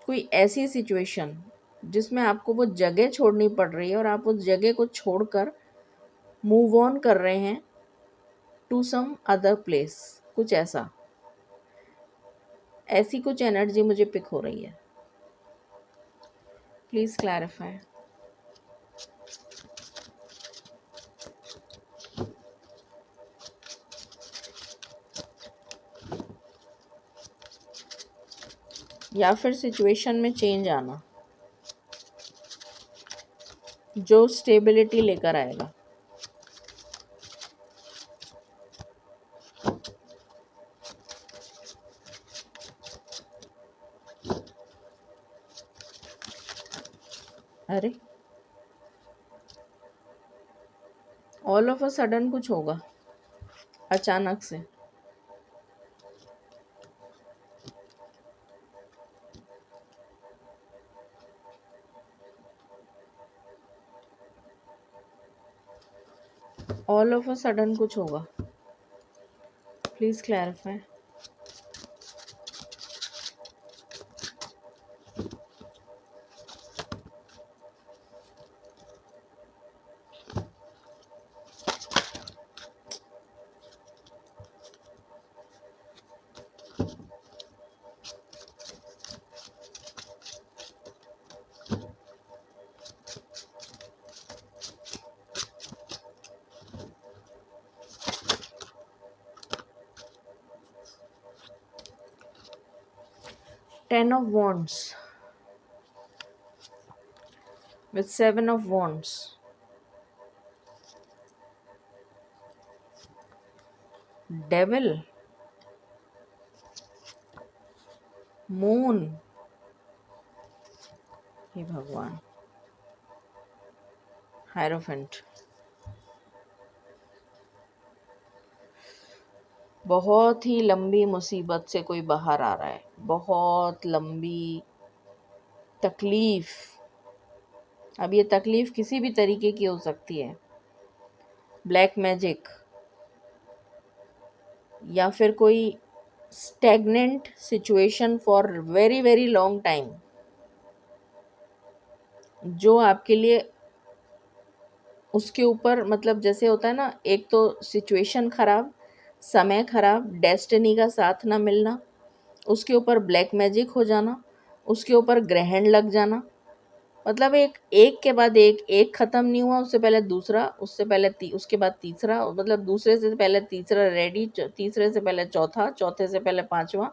कोई ऐसी सिचुएशन जिसमें आपको वो जगह छोड़नी पड़ रही है और आप उस जगह को छोड़कर मूव ऑन कर रहे हैं टू सम अदर प्लेस। कुछ ऐसा, ऐसी कुछ एनर्जी मुझे पिक हो रही है। Please clarify. या फिर सिचुएशन में चेंज आना जो स्टेबिलिटी लेकर आएगा। अरे ऑल ऑफ अ सडन कुछ होगा अचानक से। ऑल ऑफ अ सडन कुछ होगा। Please clarify. Ten of Wands with Seven of Wands. Devil, Moon, हे भगवान, हायरोफेंट। बहुत ही लंबी मुसीबत से कोई बाहर आ रहा है, बहुत लंबी तकलीफ। अब ये तकलीफ किसी भी तरीके की हो सकती है। ब्लैक मैजिक या फिर कोई stagnant situation for very very long time, जो आपके लिए उसके ऊपर मतलब जैसे होता है ना, एक तो सिचुएशन खराब, समय खराब, डेस्टिनी का साथ ना मिलना, उसके ऊपर ब्लैक मैजिक हो जाना, उसके ऊपर ग्रहण लग जाना। मतलब एक एक के बाद एक खत्म नहीं हुआ, उससे पहले दूसरा, उससे पहले उसके बाद तीसरा, मतलब दूसरे से पहले तीसरा रेडी, तीसरे से पहले चौथा, चौथे से पहले पांचवा।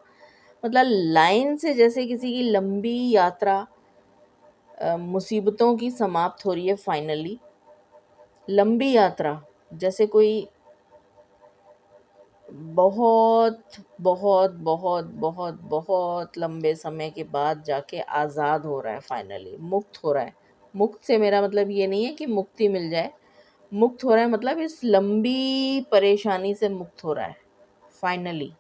मतलब लाइन से जैसे किसी की लंबी यात्रा मुसीबतों की समाप्त हो रही है फाइनली। लंबी यात्रा जैसे कोई बहुत बहुत बहुत बहुत बहुत लंबे समय के बाद जाके आज़ाद हो रहा है, फाइनली मुक्त हो रहा है। मुक्त से मेरा मतलब ये नहीं है कि मुक्ति मिल जाए, मुक्त हो रहा है मतलब इस लंबी परेशानी से मुक्त हो रहा है। फाइनली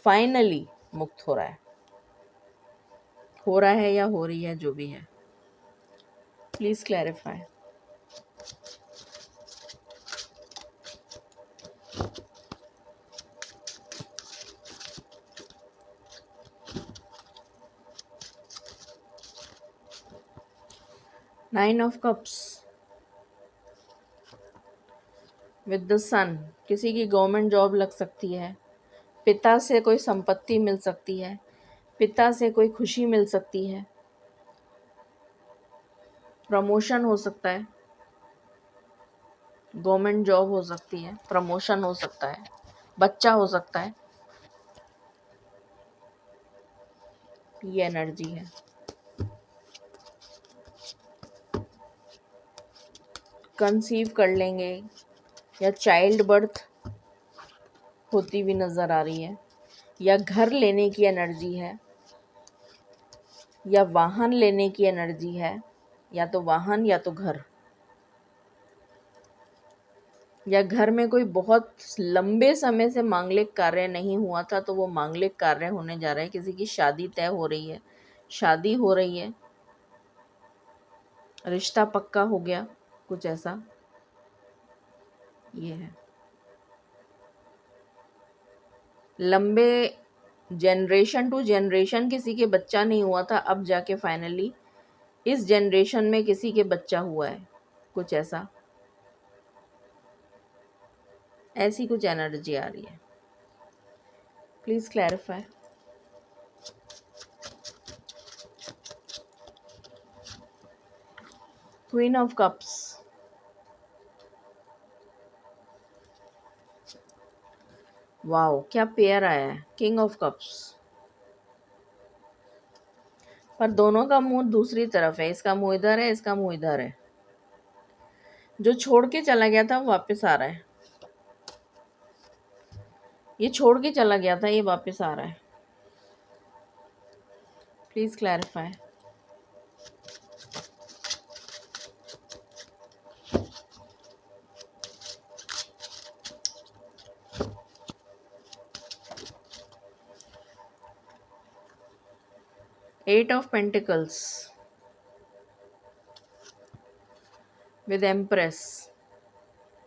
फाइनली मुक्त हो रहा है। हो रहा है या हो रही है, जो भी है, please clarify. 9 of cups with the sun. किसी की गवर्नमेंट जॉब लग सकती है, पिता से कोई संपत्ति मिल सकती है, पिता से कोई खुशी मिल सकती है, प्रमोशन हो सकता है, गवर्नमेंट जॉब हो सकती है, प्रमोशन हो सकता है, बच्चा हो सकता है। ये एनर्जी है। कंसीव कर लेंगे या चाइल्ड बर्थ होती हुई नज़र आ रही है, या घर लेने की एनर्जी है, या वाहन लेने की एनर्जी है, या तो वाहन या तो घर, या घर में कोई बहुत लंबे समय से मांगलिक कार्य नहीं हुआ था तो वो मांगलिक कार्य होने जा रहा है। किसी की शादी तय हो रही है, शादी हो रही है, रिश्ता पक्का हो गया, कुछ ऐसा ये है। लंबे जनरेशन टू जनरेशन किसी के बच्चा नहीं हुआ था, अब जाके फाइनली इस जनरेशन में किसी के बच्चा हुआ है, कुछ ऐसा, ऐसी कुछ एनर्जी आ रही है। Please clarify. Queen of cups, wow क्या पेयर आया है, किंग ऑफ कप्स। पर दोनों का मुंह दूसरी तरफ है, इसका मुंह इधर है, इसका मुंह इधर है। जो छोड़ के चला गया था वो वापस आ रहा है, ये छोड़ के चला गया था, ये वापस आ रहा है। Please clarify. 8 of Pentacles with Empress.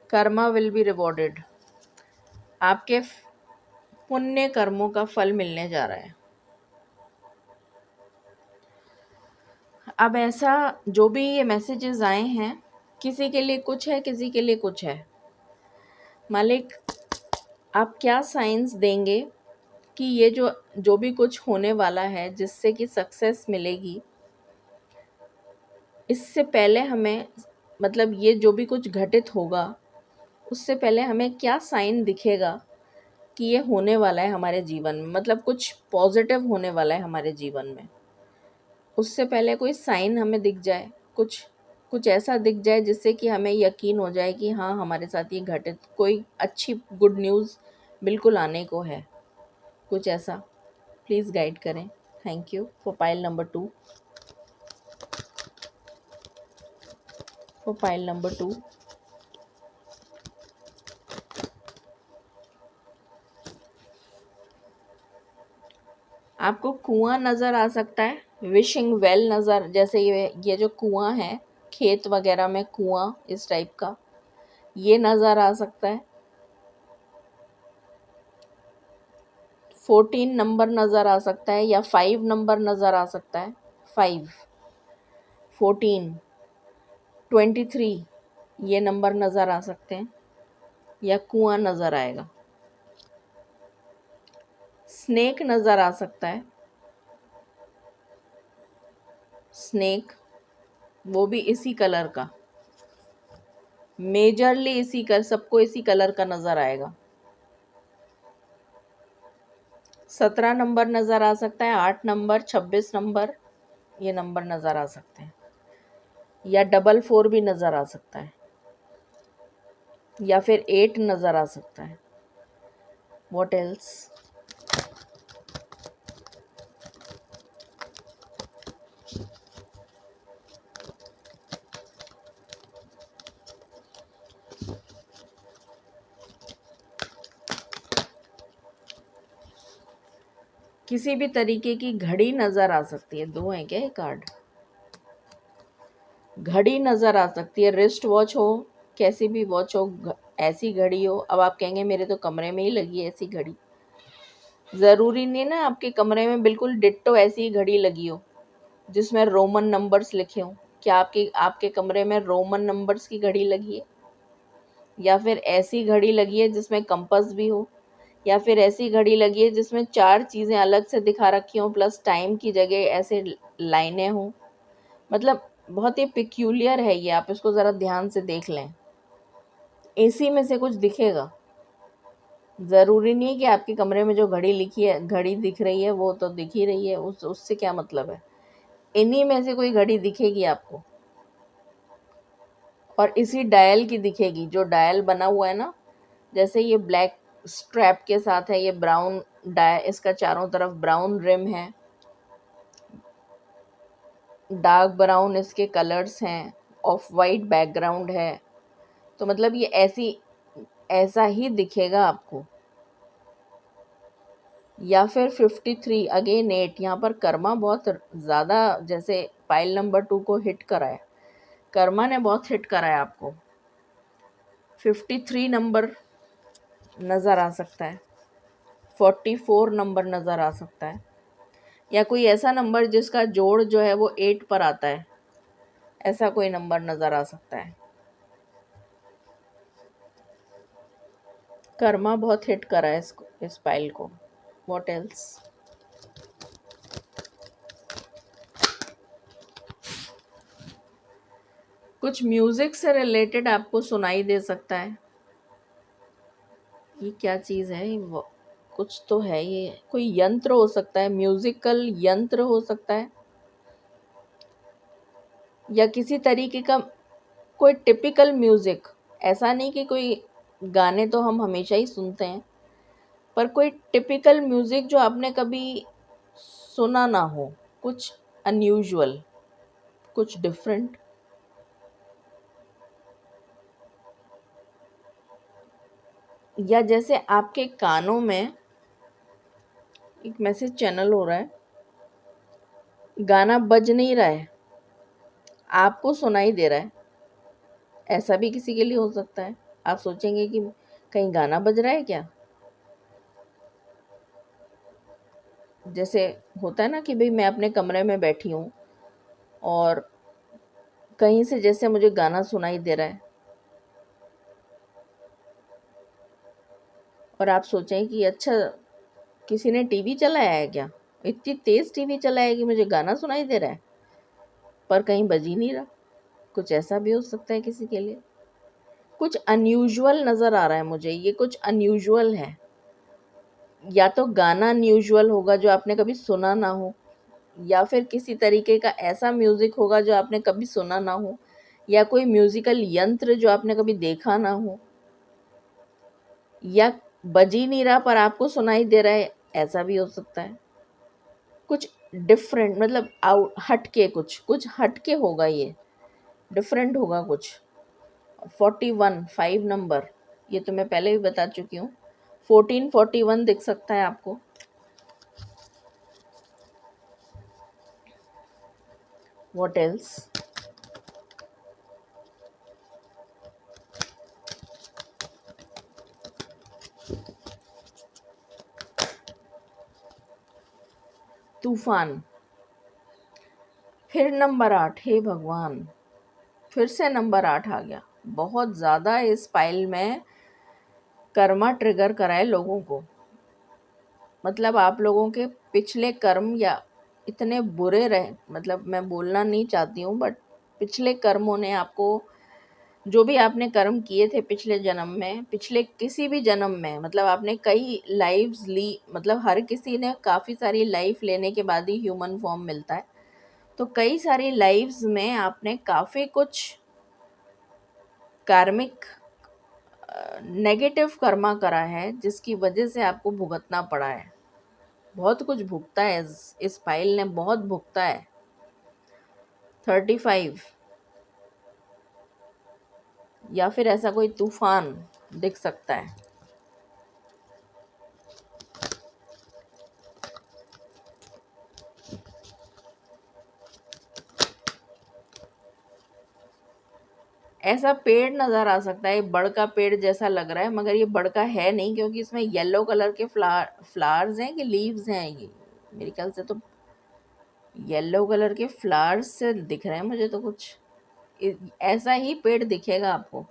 Karma will be rewarded. आपके पुण्य कर्मों का फल मिलने जा रहा है। अब ऐसा जो भी ये मैसेजेस आए हैं, किसी के लिए कुछ है, किसी के लिए कुछ है। मालिक आप क्या साइंस देंगे कि ये जो जो भी कुछ होने वाला है जिससे कि सक्सेस मिलेगी, इससे पहले हमें, मतलब ये जो भी कुछ घटित होगा उससे पहले हमें क्या साइन दिखेगा कि ये होने वाला है हमारे जीवन में, मतलब कुछ पॉजिटिव होने वाला है हमारे जीवन में। उससे पहले कोई साइन हमें दिख जाए, कुछ कुछ ऐसा दिख जाए जिससे कि हमें यकीन हो जाए कि हाँ हमारे साथ ये घटित कोई अच्छी गुड न्यूज़ बिल्कुल आने को है, कुछ ऐसा। प्लीज़ गाइड करें। Thank you for pile number 2। For pile number 2। आपको कुआं नज़र आ सकता है, विशिंग वेल नज़र, जैसे ये जो कुआं है, खेत वगैरह में कुआं इस टाइप का ये नज़र आ सकता है। 14 नंबर नज़र आ सकता है या 5 नंबर नज़र आ सकता है। 5, 14, 23 ये नंबर नज़र आ सकते हैं या कुआं नज़र आएगा। स्नेक नज़र आ सकता है, स्नेक, वो भी इसी कलर का, मेजरली इसी का, सबको इसी कलर का नज़र आएगा। 17 नंबर नज़र आ सकता है, 8 नंबर, 26 नंबर ये नंबर नज़र आ सकते हैं, या 44 भी नज़र आ सकता है, या फिर 8 नज़र आ सकता है। What else? किसी भी तरीके की घड़ी नज़र आ सकती है। 2 है क्या ये कार्ड? घड़ी नज़र आ सकती है, रिस्ट वॉच हो, कैसी भी वॉच हो, ऐसी घड़ी हो। अब आप कहेंगे मेरे तो कमरे में ही लगी है ऐसी घड़ी, ज़रूरी नहीं ना आपके कमरे में बिल्कुल डिट्टो ऐसी ही घड़ी लगी हो जिसमें रोमन नंबर्स लिखे हों। क्या आपके आपके कमरे में रोमन नंबर्स की घड़ी लगी है, या फिर ऐसी घड़ी लगी है जिसमें कंपास भी हो, या फिर ऐसी घड़ी लगी है जिसमें 4 चीज़ें अलग से दिखा रखी हों प्लस टाइम की जगह ऐसे लाइनें हों। मतलब बहुत ही पिक्यूलियर है ये, आप इसको ज़रा ध्यान से देख लें। एसी में से कुछ दिखेगा, ज़रूरी नहीं है कि आपके कमरे में जो घड़ी लिखी है, घड़ी दिख रही है वो तो दिख ही रही है, उससे क्या मतलब है। इन्हीं में से कोई घड़ी दिखेगी आपको, और इसी डायल की दिखेगी। जो डायल बना हुआ है ना, जैसे ये ब्लैक स्ट्रैप के साथ है, ये ब्राउन डायल, इसका चारों तरफ ब्राउन रिम है, डार्क ब्राउन इसके कलर्स हैं, ऑफ वाइट बैकग्राउंड है, तो मतलब ये ऐसा ही दिखेगा आपको। या फिर 53 अगेन 8, यहाँ पर कर्मा बहुत ज़्यादा, जैसे पाइल नंबर 2 को हिट करा है, कर्मा ने बहुत हिट करा है आपको। 53 नंबर नज़र आ सकता है, 44 नंबर नज़र आ सकता है, या कोई ऐसा नंबर जिसका जोड़ जो है वो 8 पर आता है, ऐसा कोई नंबर नज़र आ सकता है। कर्मा बहुत हिट करा है इस पाइल को। What else? कुछ म्यूजिक से रिलेटेड आपको सुनाई दे सकता है। ये क्या चीज़ है? कुछ तो है, ये कोई यंत्र हो सकता है, म्यूजिकल यंत्र हो सकता है, या किसी तरीके का कोई टिपिकल म्यूजिक। ऐसा नहीं कि कोई, गाने तो हम हमेशा ही सुनते हैं, पर कोई टिपिकल म्यूजिक जो आपने कभी सुना ना हो, कुछ अनयूजुअल, कुछ डिफरेंट। या जैसे आपके कानों में एक मैसेज चैनल हो रहा है, गाना बज नहीं रहा है, आपको सुनाई दे रहा है, ऐसा भी किसी के लिए हो सकता है। आप सोचेंगे कि कहीं गाना बज रहा है क्या। जैसे होता है ना कि भाई मैं अपने कमरे में बैठी हूँ और कहीं से जैसे मुझे गाना सुनाई दे रहा है, और आप सोचें कि अच्छा, किसी ने टीवी चलाया है क्या, इतनी तेज़ टीवी चलाया है कि मुझे गाना सुनाई दे रहा है, पर कहीं बज ही नहीं रहा। कुछ ऐसा भी हो सकता है किसी के लिए। कुछ अनयूजुअल नज़र आ रहा है मुझे, ये कुछ अनयूजुअल है। या तो गाना अनयूजुअल होगा जो आपने कभी सुना ना हो, या फिर किसी तरीके का ऐसा म्यूज़िक होगा जो आपने कभी सुना ना हो, या कोई म्यूज़िकल यंत्र जो आपने कभी देखा ना हो, या बज ही नहीं रहा पर आपको सुनाई दे रहा है, ऐसा भी हो सकता है। कुछ डिफरेंट, मतलब आउट, हटके, कुछ हटके होगा, ये डिफरेंट होगा कुछ। 41 5 नंबर, ये तो मैं पहले भी बता चुकी हूँ। 1441 दिख सकता है आपको। What else? तूफान, फिर नंबर 8, हे भगवान, फिर से नंबर 8 आ गया। बहुत ज़्यादा इस पाइल में कर्मा ट्रिगर कराए लोगों को। मतलब आप लोगों के पिछले कर्म या इतने बुरे रहे, मतलब मैं बोलना नहीं चाहती हूँ, बट पिछले कर्मों ने आपको, जो भी आपने कर्म किए थे पिछले जन्म में, पिछले किसी भी जन्म में, मतलब आपने कई लाइव्स ली, मतलब हर किसी ने काफ़ी सारी लाइफ लेने के बाद ही ह्यूमन फॉर्म मिलता है, तो कई सारी लाइव्स में आपने काफ़ी कुछ कार्मिक नेगेटिव कर्मा करा है, जिसकी वजह से आपको भुगतना पड़ा है। बहुत कुछ भुगता है, इस फाइल ने बहुत भुगता है। 35, या फिर ऐसा कोई तूफान दिख सकता है। ऐसा पेड़ नज़र आ सकता है, बड़ का पेड़ जैसा लग रहा है, मगर ये बड़ का है नहीं, क्योंकि इसमें येलो कलर के फ्लावर्स हैं कि लीव्स हैं, ये मेरे ख्याल से तो येलो कलर के फ्लावर्स से दिख रहे हैं मुझे तो। कुछ ऐसा ही पेड़ दिखेगा आपको,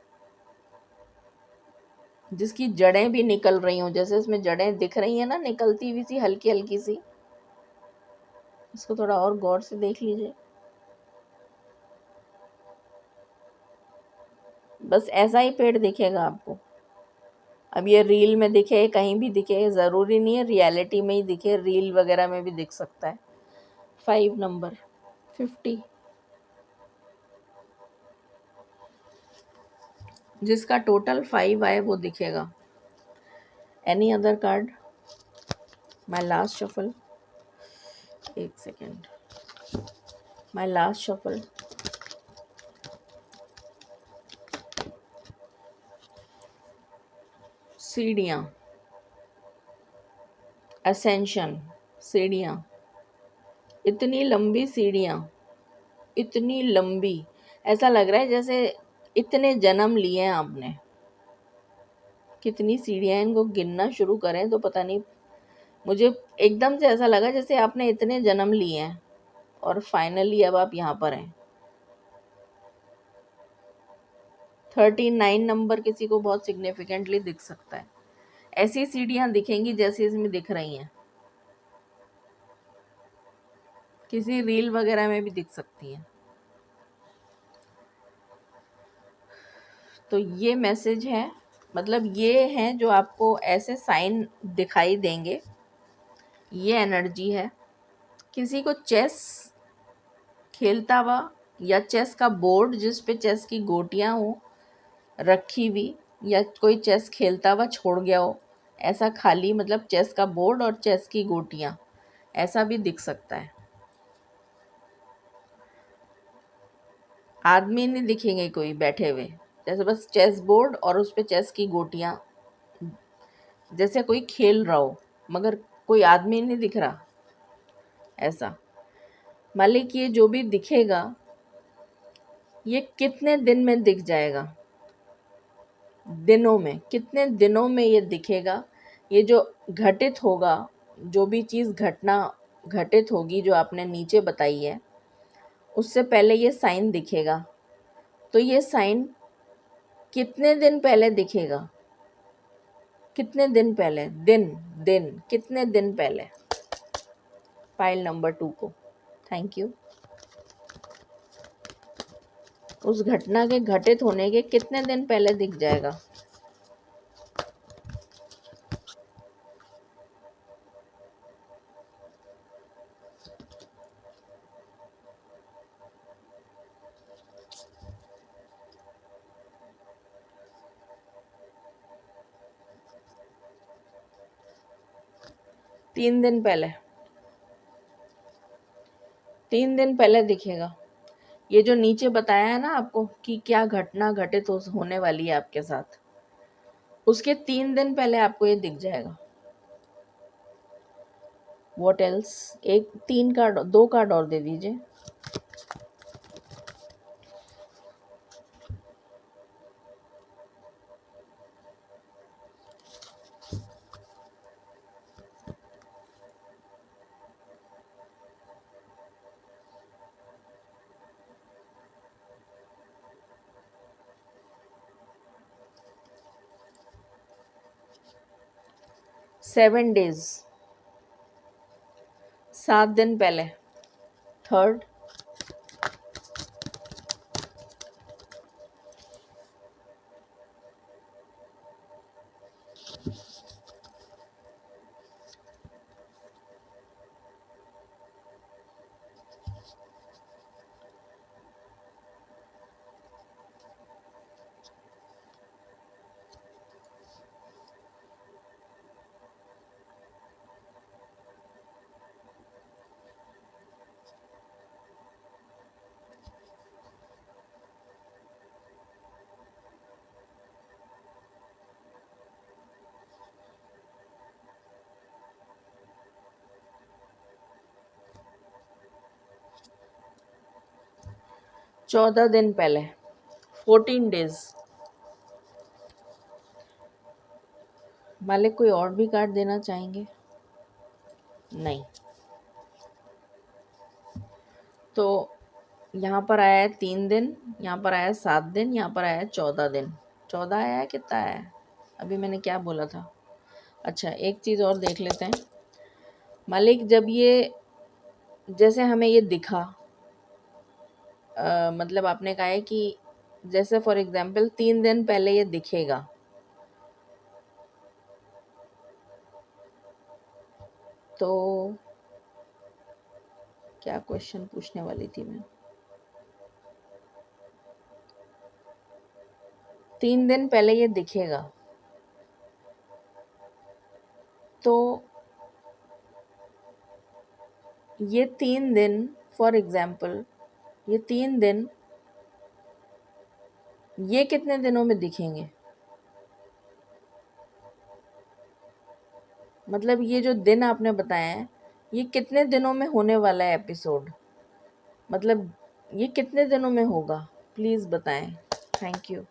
जिसकी जड़ें भी निकल रही हों, जैसे इसमें जड़ें दिख रही हैं ना, निकलती हुई सी, हल्की हल्की सी। इसको थोड़ा और गौर से देख लीजिए। बस ऐसा ही पेड़ दिखेगा आपको। अब ये रील में दिखे, कहीं भी दिखे, ज़रूरी नहीं है रियलिटी में ही दिखे, रील वगैरह में भी दिख सकता है। 5 नंबर 50, जिसका टोटल 5 आए वो दिखेगा। Any other card? My last shuffle, एक सेकेंड, माय लास्ट शफल। सीढ़ियाँ, असेंशन, सीढ़ियाँ, इतनी लंबी सीढ़ियाँ, इतनी लंबी, ऐसा लग रहा है जैसे इतने जन्म लिए हैं आपने। कितनी सीढ़ियाँ, इनको गिनना शुरू करें तो पता नहीं, मुझे एकदम से ऐसा लगा जैसे आपने इतने जन्म लिए हैं और फाइनली अब आप यहाँ पर हैं। 39 नंबर किसी को बहुत सिग्निफिकेंटली दिख सकता है। ऐसी सीढ़ियाँ दिखेंगी जैसी इसमें दिख रही हैं, किसी रील वगैरह में भी दिख सकती हैं। तो ये मैसेज है, मतलब ये हैं जो आपको ऐसे साइन दिखाई देंगे, ये एनर्जी है। किसी को चेस खेलता हुआ या चेस का बोर्ड जिस पे चेस की गोटियां हो रखी हुई, या कोई चेस खेलता हुआ छोड़ गया हो ऐसा खाली, मतलब चेस का बोर्ड और चेस की गोटियां, ऐसा भी दिख सकता है। आदमी नहीं दिखेंगे कोई बैठे हुए, जैसे बस चेस बोर्ड और उस पे चेस की गोटियां, जैसे कोई खेल रहा हो मगर कोई आदमी नहीं दिख रहा ऐसा। मालिक ये जो भी दिखेगा ये कितने दिन में दिख जाएगा, दिनों में, कितने दिनों में ये दिखेगा। ये जो घटित होगा, जो भी चीज़ घटना घटित होगी जो आपने नीचे बताई है, उससे पहले ये साइन दिखेगा। तो ये साइन कितने दिन पहले दिखेगा, कितने दिन पहले, दिन दिन कितने दिन पहले। फाइल नंबर 2 को थैंक यू। उस घटना के घटित होने के कितने दिन पहले दिख जाएगा। तीन दिन पहले, 3 दिन पहले दिखेगा। ये जो नीचे बताया है ना आपको कि क्या घटना घटित होने वाली है आपके साथ, उसके 3 दिन पहले आपको ये दिख जाएगा। What else? एक 3 कार्ड, 2 कार्ड और दे दीजिए। सेवन डेज, 7 दिन पहले, थर्ड, 14 दिन पहले, 14 डेज। मालिक कोई और भी कार्ड देना चाहेंगे? नहीं। तो यहाँ पर आया है 3 दिन, यहाँ पर आया है 7 दिन, यहाँ पर आया है 14 दिन। 14 आया है, कितना आया है अभी मैंने क्या बोला था? अच्छा एक चीज़ और देख लेते हैं। मालिक जब ये, जैसे हमें ये दिखा, मतलब आपने कहा है कि जैसे फॉर एग्जाम्पल 3 दिन पहले ये दिखेगा, तो क्या क्वेश्चन पूछने वाली थी मैं? 3 दिन पहले ये दिखेगा, तो ये 3 दिन, फॉर एग्जाम्पल ये 3 दिन, ये कितने दिनों में दिखेंगे? मतलब ये जो दिन आपने बताया है, ये कितने दिनों में होने वाला है एपिसोड? मतलब ये कितने दिनों में होगा? प्लीज़ बताएं। Thank you.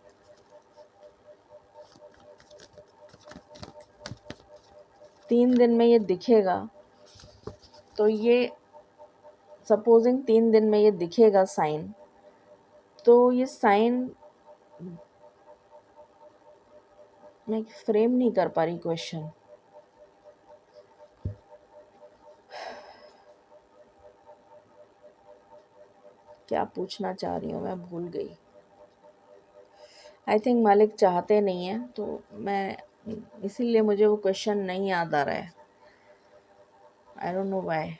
3 दिन में ये दिखेगा, तो ये सपोजिंग 3 दिन में ये दिखेगा साइन, तो ये साइन, मैं फ्रेम नहीं कर पा रही क्वेश्चन। क्या पूछना चाह रही हूँ मैं भूल गई। आई थिंक मालिक चाहते नहीं है, तो मैं इसीलिए मुझे वो क्वेश्चन नहीं याद आ रहा है। I don't know why.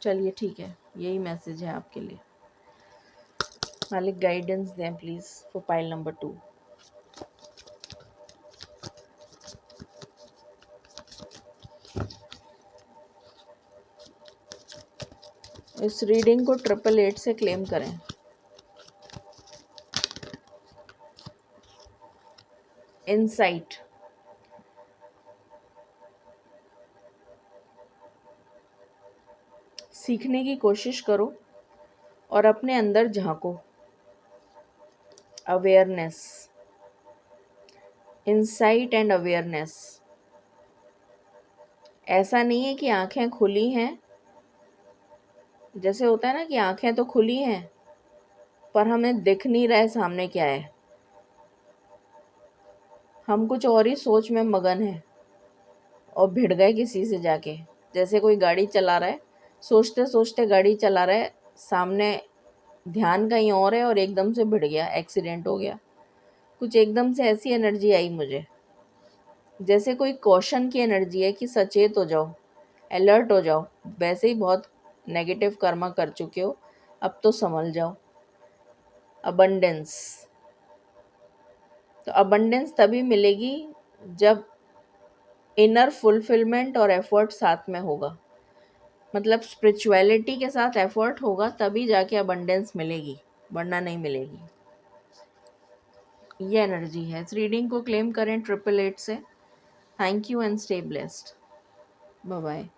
चलिए ठीक है, यही मैसेज है आपके लिए। मालिक गाइडेंस दें प्लीज़ फॉर पाइल नंबर 2। इस रीडिंग को 888 से क्लेम करें। इनसाइट, सीखने की कोशिश करो और अपने अंदर झांको। Awareness, insight and awareness. ऐसा नहीं है कि आंखें खुली हैं, जैसे होता है ना कि आंखें तो खुली हैं पर हमें दिख नहीं रहा है सामने क्या है, हम कुछ और ही सोच में मगन हैं और भिड़ गए किसी से जाके। जैसे कोई गाड़ी चला रहा है, सोचते सोचते गाड़ी चला रहा है, सामने ध्यान कहीं और है और एकदम से भिड़ गया, एक्सीडेंट हो गया। कुछ एकदम से ऐसी एनर्जी आई मुझे, जैसे कोई कॉशन की एनर्जी है कि सचेत हो जाओ, अलर्ट हो जाओ। वैसे ही बहुत नेगेटिव कर्मा कर चुके हो, अब तो संभल जाओ। अबंडेंस, तो अबंडेंस तभी मिलेगी जब इनर फुलफिलमेंट और एफर्ट साथ में होगा। मतलब स्पिरिचुअलिटी के साथ एफर्ट होगा तभी जाके अबंडेंस मिलेगी, वरना नहीं मिलेगी। ये एनर्जी है। इस रीडिंग को क्लेम करें 888 से। Thank you and stay blessed. Bye bye.